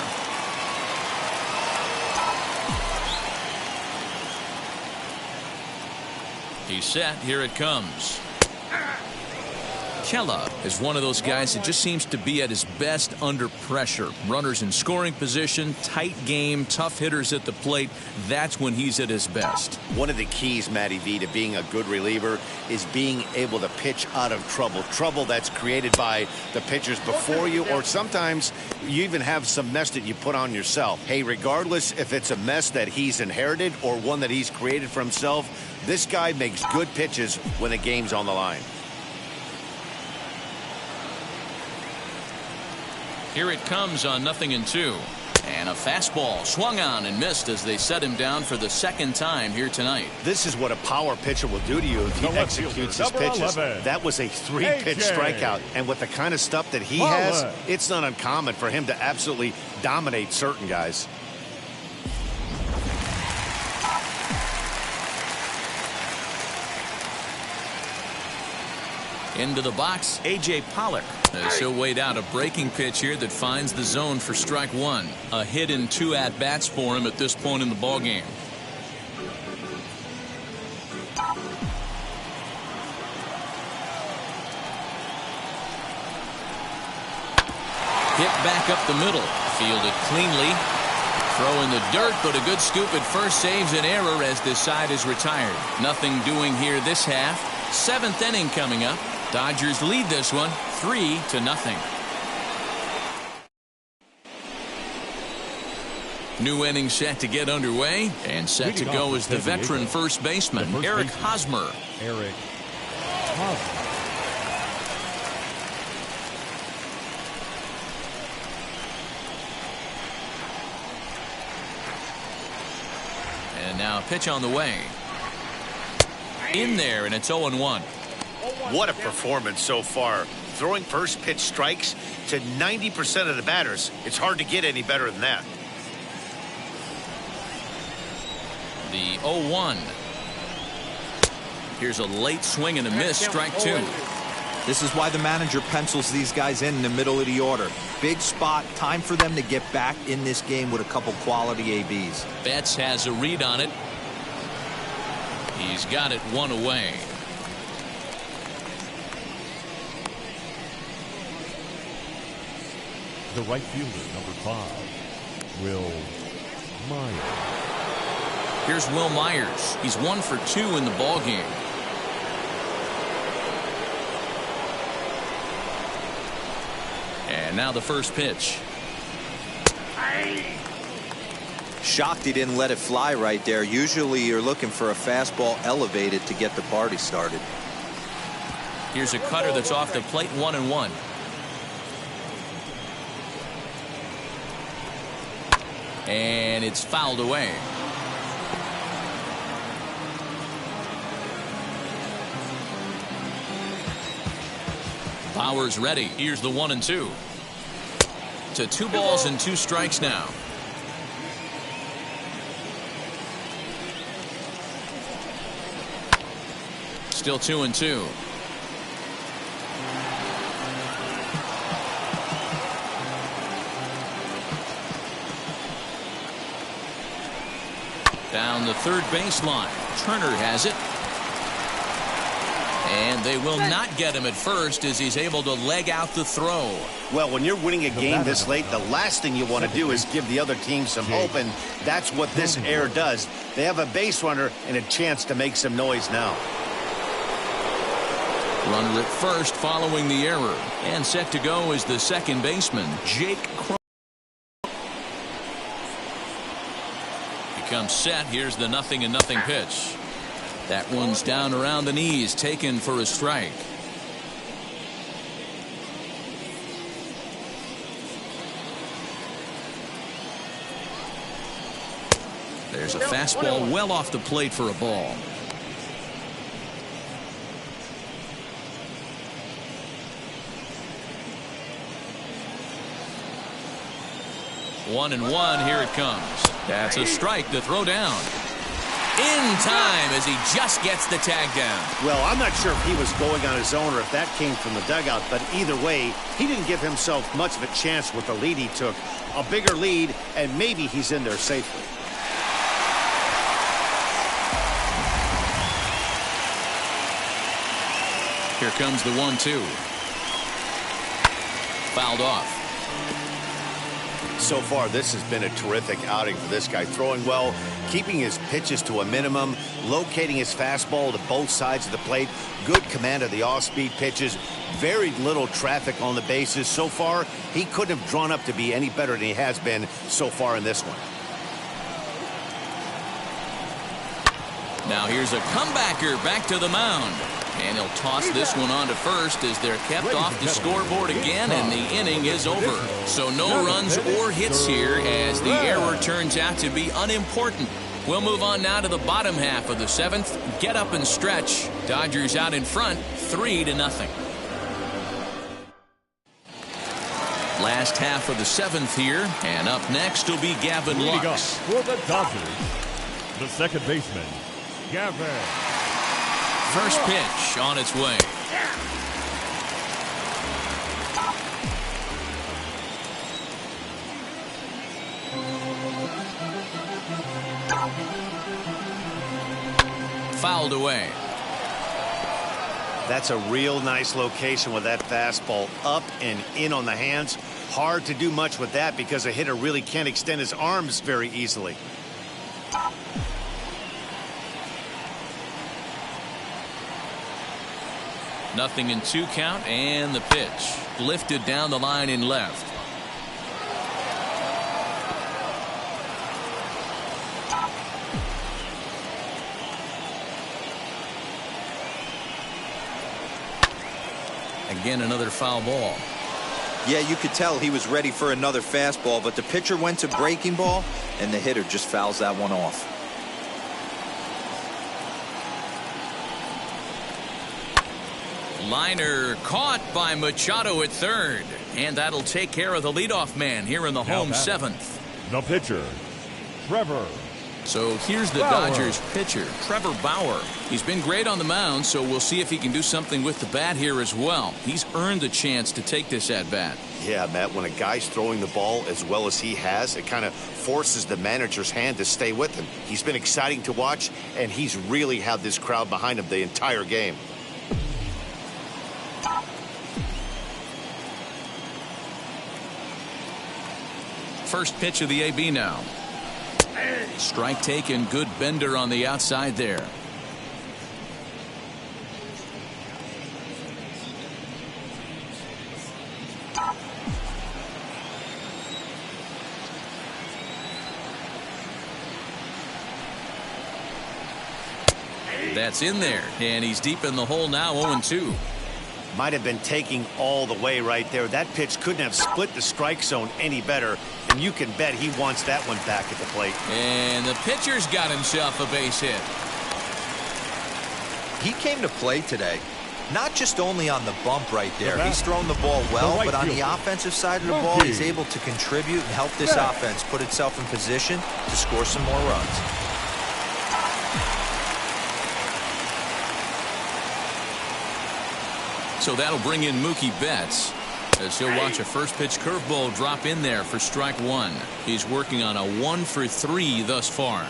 He's set. Here it comes. Kella is one of those guys that just seems to be at his best under pressure. Runners in scoring position, tight game, tough hitters at the plate. That's when he's at his best. One of the keys, Matty V, to being a good reliever is being able to pitch out of trouble. Trouble that's created by the pitchers before you, or sometimes you even have some mess that you put on yourself. Hey, regardless if it's a mess that he's inherited or one that he's created for himself, this guy makes good pitches when the game's on the line. Here it comes on 0-2. And a fastball swung on and missed as they set him down for the second time here tonight. This is what a power pitcher will do to you if he executes his pitches. That was a 3-pitch strikeout. And with the kind of stuff that he has, it's not uncommon for him to absolutely dominate certain guys. Into the box, A.J. Pollock. He'll wait out a breaking pitch here that finds the zone for strike one. A hit in 2 at-bats for him at this point in the ballgame. Hit back up the middle. Fielded cleanly. Throw in the dirt, but a good scoop at first saves an error as this side is retired. Nothing doing here this half. 7th inning coming up. Dodgers lead this one 3-0. New inning set to get underway, and set to go is the veteran first baseman, Eric Hosmer. Eric Hosmer. And now a pitch on the way. In there, and it's 0-1. What a performance so far. Throwing first pitch strikes to 90% of the batters. It's hard to get any better than that. The 0-1. Here's a late swing and a miss, strike 2. This is why the manager pencils these guys in the middle of the order. Big spot, time for them to get back in this game with a couple quality ABs. Betts has a read on it. He's got it 1 away. The right fielder, number 5, Will Myers. Here's Will Myers. He's 1 for 2 in the ballgame. And now the first pitch. Shocked he didn't let it fly right there. Usually you're looking for a fastball elevated to get the party started. Here's a cutter that's off the plate, 1-1. And it's fouled away. Bauer's ready. Here's the 1-2. To 2 balls and 2 strikes now. Still 2-2. Down the third baseline. Turner has it. And they will not get him at first as he's able to leg out the throw. Well, when you're winning a game this late, the last thing you want to do is give the other team some hope, and that's what this error does. They have a base runner and a chance to make some noise now. Runner at first following the error. And set to go is the second baseman, Jake Cronin. Comes set. Here's the 0-0 pitch. That one's down around the knees, taken for a strike. There's a fastball well off the plate for a ball. One and one. Here it comes. That's a strike to throw down. In time as he just gets the tag down. Well, I'm not sure if he was going on his own or if that came from the dugout, but either way, he didn't give himself much of a chance with the lead he took. A bigger lead, and maybe he's in there safely. Here comes the 1-2. Fouled off. So far, this has been a terrific outing for this guy. Throwing well, keeping his pitches to a minimum, locating his fastball to both sides of the plate, good command of the off-speed pitches, very little traffic on the bases. So far, he couldn't have drawn up to be any better than he has been so far in this one. Now here's a comebacker back to the mound. And he'll toss this one on to first as they're kept off the scoreboard again, and the inning is over. So no runs or hits here as the error turns out to be unimportant. We'll move on now to the bottom half of the 7th. Get up and stretch. Dodgers out in front, 3-0. Last half of the 7th here, and up next will be Gavin Lux. For the Dodgers, the second baseman, Gavin. First pitch on its way. Fouled away. That's a real nice location with that fastball up and in on the hands. Hard to do much with that because a hitter really can't extend his arms very easily. Nothing in 2 count, and the pitch lifted down the line in left. Again, another foul ball. Yeah, you could tell he was ready for another fastball, but the pitcher went to breaking ball, and the hitter just fouls that one off. Liner caught by Machado at third, and that'll take care of the leadoff man here in the home 7th. The pitcher, Trevor. So here's the Bauer. Dodgers pitcher, Trevor Bauer. He's been great on the mound, so we'll see if he can do something with the bat here as well. He's earned the chance to take this at bat. Yeah, Matt, when a guy's throwing the ball as well as he has, it kind of forces the manager's hand to stay with him. He's been exciting to watch, and he's really had this crowd behind him the entire game. First pitch of the AB now. Strike taken, good bender on the outside there. That's in there, and he's deep in the hole now, 0-2. Might have been taking all the way right there. That pitch couldn't have split the strike zone any better, and you can bet he wants that one back at the plate. And the pitcher's got himself a base hit. He came to play today, not just only on the bump right there. He's thrown the ball well, but on the offensive side of the ball, he's able to contribute and help this offense put itself in position to score some more runs. So that'll bring in Mookie Betts as he'll watch a first pitch curveball drop in there for strike 1. He's working on a 1-for-3 thus far.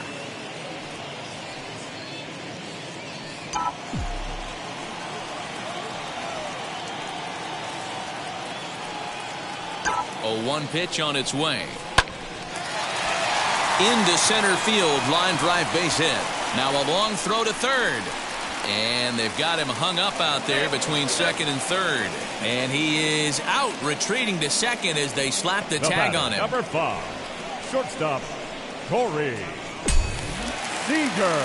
A 1 pitch on its way. Into center field, line drive base hit. Now a long throw to third. And they've got him hung up out there between second and third. And he is out, retreating to second as they slap the tag on him. Number 5, shortstop, Corey Seager.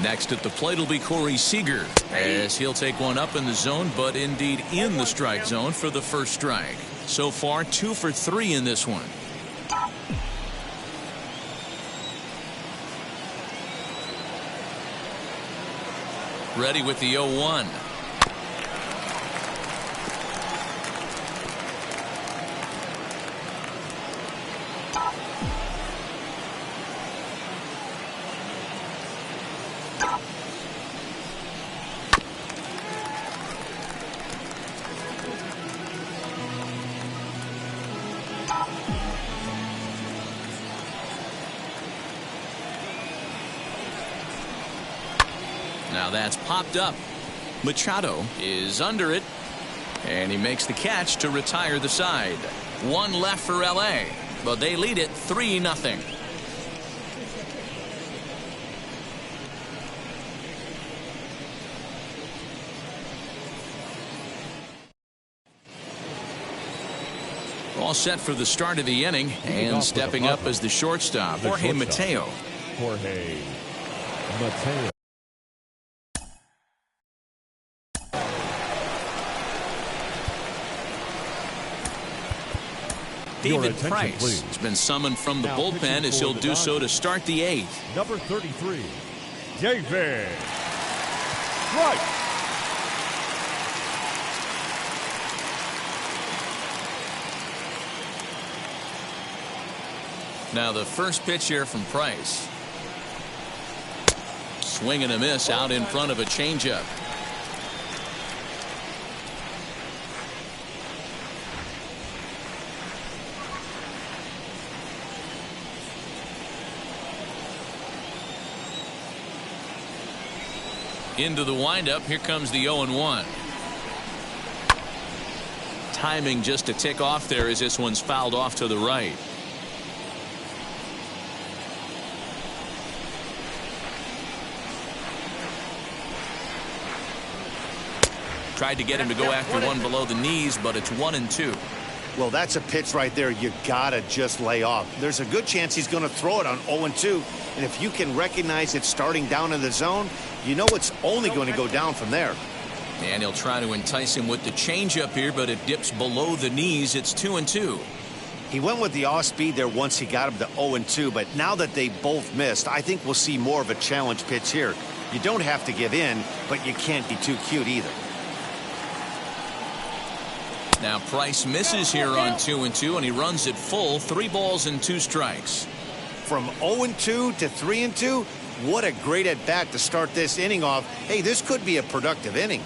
Next at the plate will be Corey Seager as he'll take one up in the zone, but indeed in the strike zone for the first strike. So far, 2 for 3 in this one. Ready with the 0-1. Now that's popped up. Machado is under it, and he makes the catch to retire the side. One left for L.A., but they lead it 3-0. All set for the start of the inning, and stepping up as the shortstop, Jorge Mateo. Jorge Mateo. David Price has been summoned from the bullpen as he'll do so to start the 8th. Number 33, David Price. Now the first pitch here from Price. Swing and a miss out in front of a changeup. Into the windup. Here comes the 0-1. Timing just a tick off there as this one's fouled off to the right. Tried to get him to go after one below the knees, but it's 1-2. Well, that's a pitch right there you gotta just lay off. There's a good chance he's going to throw it on 0-2, and if you can recognize it starting down in the zone, you know it's only going to go down from there. And he'll try to entice him with the changeup here, but it dips below the knees. It's 2-2. He went with the off speed there once he got him to 0-2, but now that they both missed, I think we'll see more of a challenge pitch here. You don't have to give in, but you can't be too cute either. Now Price misses here on 2-2, and he runs it full. 3 balls and 2 strikes. From 0-2 to 3-2, what a great at bat to start this inning off. Hey, this could be a productive inning.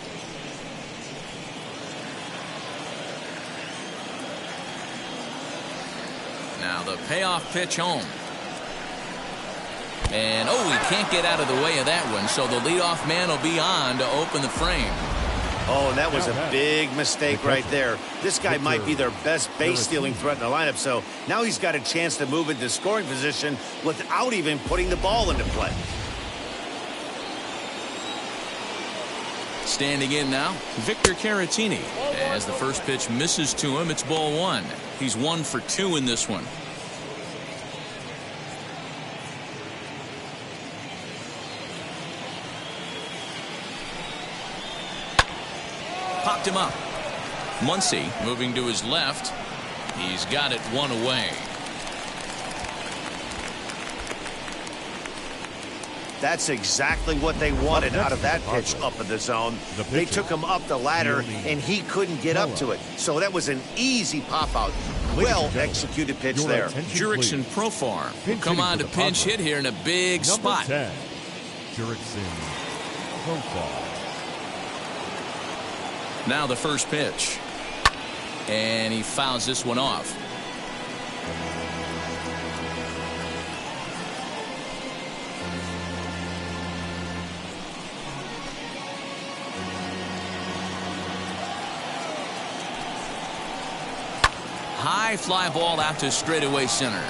Now the payoff pitch home. And he can't get out of the way of that one, so the leadoff man will be on to open the frame. Oh, and that was a big mistake right there. This guy might be their best base-stealing threat in the lineup, so now he's got a chance to move into scoring position without even putting the ball into play. Standing in now, Victor Caratini. As the first pitch misses to him, it's ball 1. He's 1 for 2 in this one. Popped him up. Muncy moving to his left. He's got it 1 away. That's exactly what they wanted out of that pitch up in the zone. They took him up the ladder, and he couldn't get up to it. So that was an easy pop-out. Well-executed pitch there. Jurickson Profar will come on to pinch hit here in a big spot. Number 10, Jurickson Profar. Now the first pitch. And he fouls this one off. High fly ball out to straightaway center.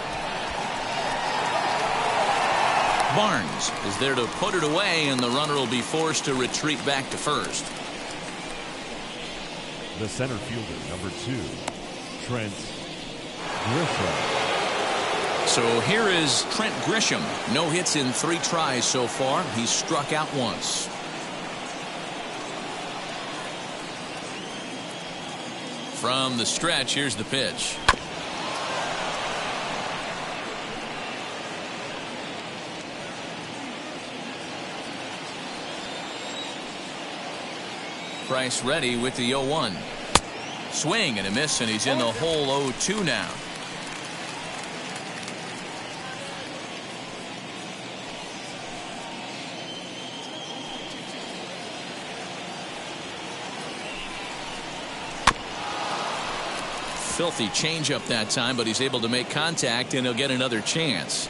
Barnes is there to put it away, and the runner will be forced to retreat back to first. The center fielder, number 2, Trent Grisham. So here is Trent Grisham. No hits in 3 tries so far. He's struck out once. From the stretch, here's the pitch. Price ready with the 0-1. Swing and a miss, and he's in the hole 0-2 now. Filthy changeup that time, but he's able to make contact, and he'll get another chance.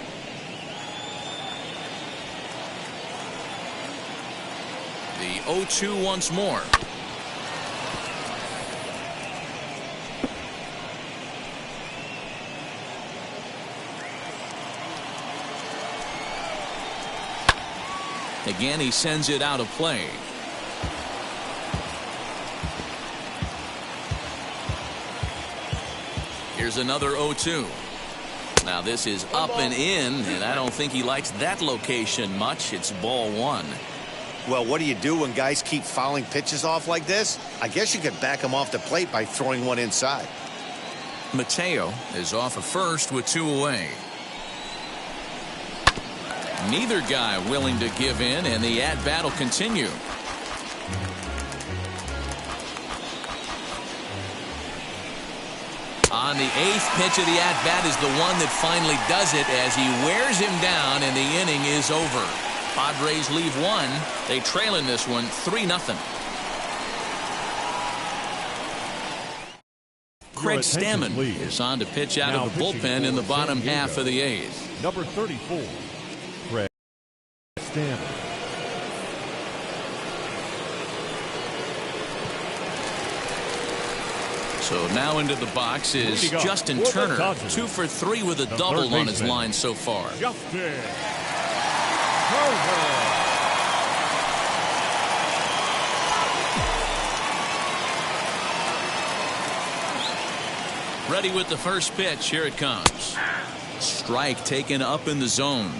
The 0-2 once more. Again, he sends it out of play. Here's another 0-2. Now this is up and in, and I don't think he likes that location much. It's ball one. Well, what do you do when guys keep fouling pitches off like this? I guess you could back them off the plate by throwing one inside. Mateo is off of first with 2 away. Neither guy willing to give in, and the at-bat will continue. On the 8th pitch of the at-bat is the one that finally does it as he wears him down, and the inning is over. Padres leave one. They trail in this one 3-0. Craig Stammen is on to pitch out of the bullpen in the bottom half of the 8th. Number 34, Craig Stammen. So now into the box is Justin Turner, 2 for 3 with a double on his line so far. Justin Turner. Ready with the first pitch. Here it comes. Strike taken up in the zone.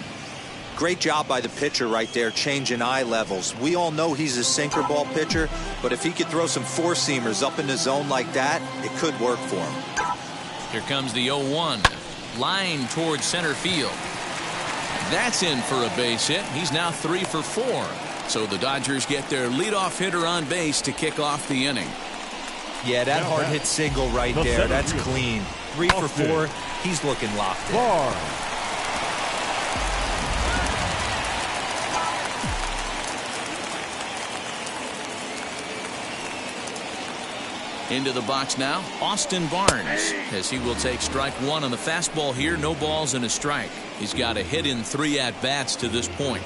Great job by the pitcher right there, changing eye levels. We all know he's a sinker ball pitcher, but if he could throw some four-seamers up in the zone like that, it could work for him. Here comes the 0-1. Line towards center field. That's in for a base hit. He's now 3 for 4. So the Dodgers get their leadoff hitter on base to kick off the inning. Yeah, that hard hit single right there, that's clean. 3 for 4. He's looking locked in. Into the box now, Austin Barnes, as he will take strike 1 on the fastball here. No balls and a strike. He's got a hit in 3 at-bats to this point.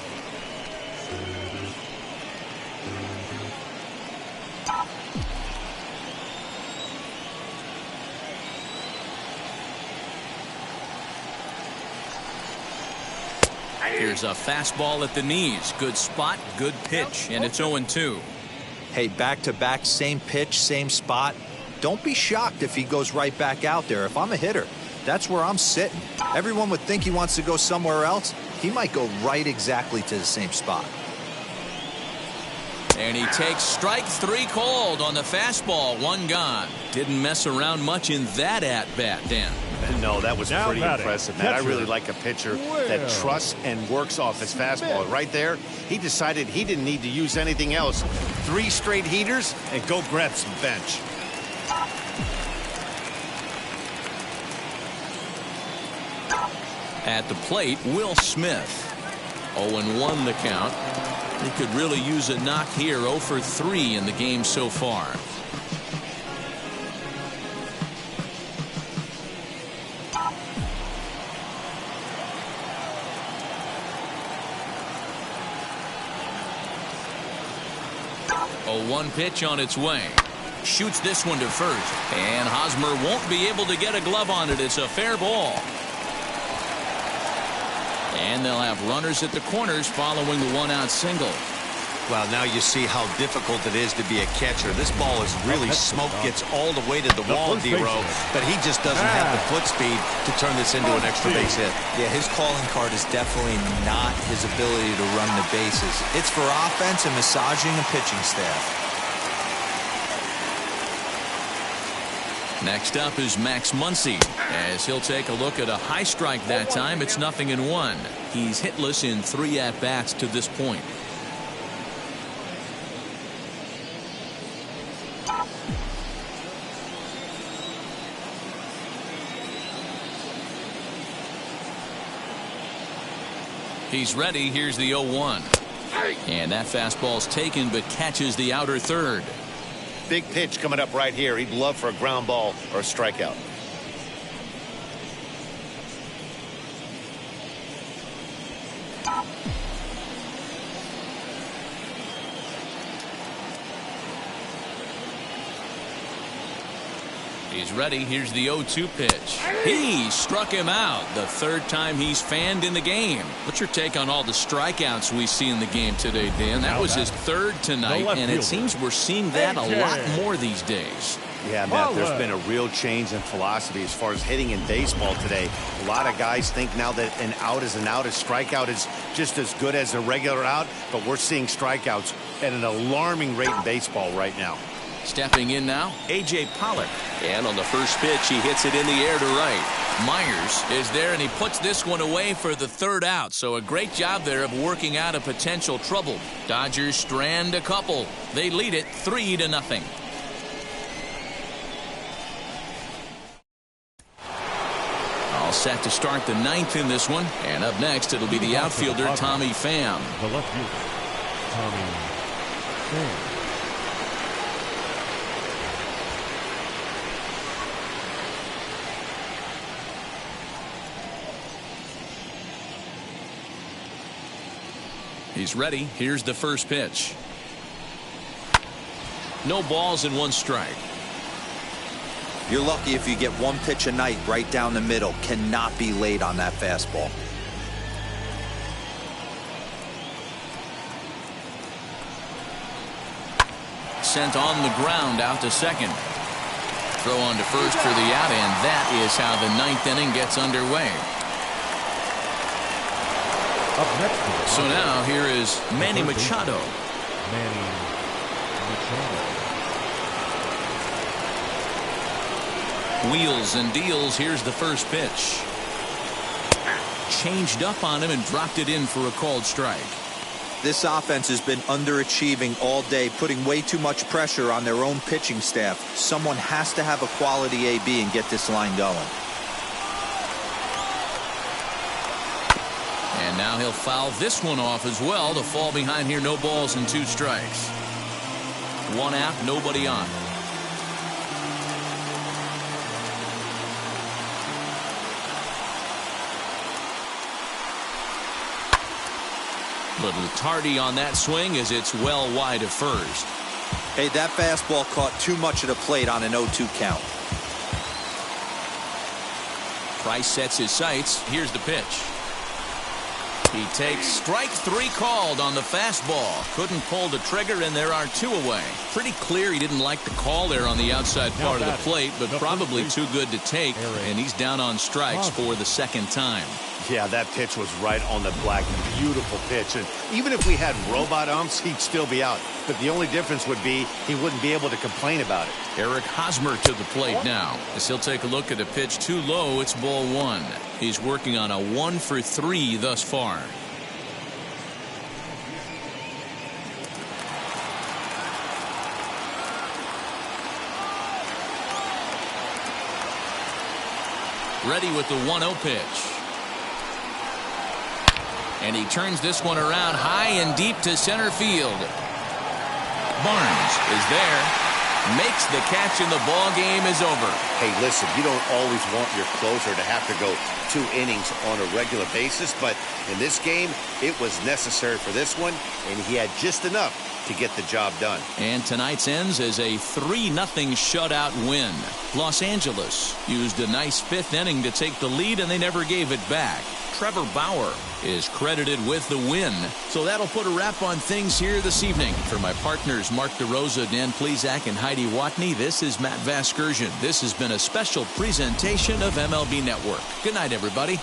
Here's a fastball at the knees. Good spot, good pitch, and it's 0-2. Hey, back-to-back, same pitch, same spot. Don't be shocked if he goes right back out there. If I'm a hitter, that's where I'm sitting. Everyone would think he wants to go somewhere else. He might go right exactly to the same spot. And he takes strike 3 called on the fastball. 1 gone. Didn't mess around much in that at-bat, Dan. No, that was pretty impressive, Matt. I really like a pitcher that trusts and works off his fastball. Right there, he decided he didn't need to use anything else. 3 straight heaters and go grab some bench. At the plate, Will Smith. 0-1 the count. He could really use a knock here. 0 for 3 in the game so far. A 1 pitch on its way. Shoots this one to first. And Hosmer won't be able to get a glove on it. It's a fair ball. And they'll have runners at the corners following the 1-out single. Well, now you see how difficult it is to be a catcher. This ball is really smoke, gets all the way to the wall, D-Row, but he just doesn't have the foot speed to turn this into an extra base hit. Yeah, his calling card is definitely not his ability to run the bases. It's for offense and massaging a pitching staff. Next up is Max Muncy, as he'll take a look at a high strike that time. It's 0-1. He's hitless in 3 at-bats to this point. He's ready. Here's the 0-1. And that fastball's taken but catches the outer third. Big pitch coming up right here. He'd love for a ground ball or a strikeout. He's ready. Here's the 0-2 pitch. He struck him out. The third time he's fanned in the game. What's your take on all the strikeouts we see in the game today, Dan? That was his third tonight, and it seems we're seeing that a lot more these days. Yeah, Matt, there's been a real change in philosophy as far as hitting in baseball today. A lot of guys think now that an out is an out, a strikeout is just as good as a regular out, but we're seeing strikeouts at an alarming rate in baseball right now. Stepping in now, A.J. Pollock. And on the first pitch, he hits it in the air to right. Myers is there, and he puts this one away for the third out. So a great job there of working out a potential trouble. Dodgers strand a couple. They lead it 3-0. All set to start the ninth in this one. And up next, it'll be the outfielder, Tommy Pham. The left fielder, Tommy Pham. He's ready. Here's the first pitch. No balls and one strike. You're lucky if you get one pitch a night right down the middle. Cannot be late on that fastball. Sent on the ground out to second. Throw on to first for the out, and that is how the ninth inning gets underway. Up next, so now here is Manny Machado. Manny Machado. Wheels and deals. Here's the first pitch. Changed up on him and dropped it in for a called strike. This offense has been underachieving all day, putting way too much pressure on their own pitching staff. Someone has to have a quality AB and get this line going. And now he'll foul this one off as well to fall behind here. No balls and two strikes. One out, nobody on. Little tardy on that swing as it's well wide of first. Hey, that fastball caught too much of the plate on an 0-2 count. Price sets his sights. Here's the pitch. He takes strike three called on the fastball. Couldn't pull the trigger, and there are two away. Pretty clear he didn't like the call there on the outside part of the plate, but probably too good to take, and he's down on strikes for the second time. Yeah, that pitch was right on the black. Beautiful pitch. And even if we had robot umps, he'd still be out. But the only difference would be he wouldn't be able to complain about it. Eric Hosmer to the plate now. As he'll take a look at a pitch too low, it's ball one. He's working on a 1-for-3 thus far. Ready with the 1-0 pitch. And he turns this one around high and deep to center field. Barnes is there. Makes the catch, and the ball game is over. Hey, listen, you don't always want your closer to have to go 2 innings on a regular basis, but in this game, it was necessary for this one, and he had just enough to get the job done. And tonight's ends as a 3-0 shutout win. Los Angeles used a nice 5th inning to take the lead, and they never gave it back. Trevor Bauer is credited with the win. So that'll put a wrap on things here this evening. For my partners Mark DeRosa, Dan Plesac, and Heidi Watney, this is Matt Vasgersian. This has been a special presentation of MLB Network. Good night, everybody.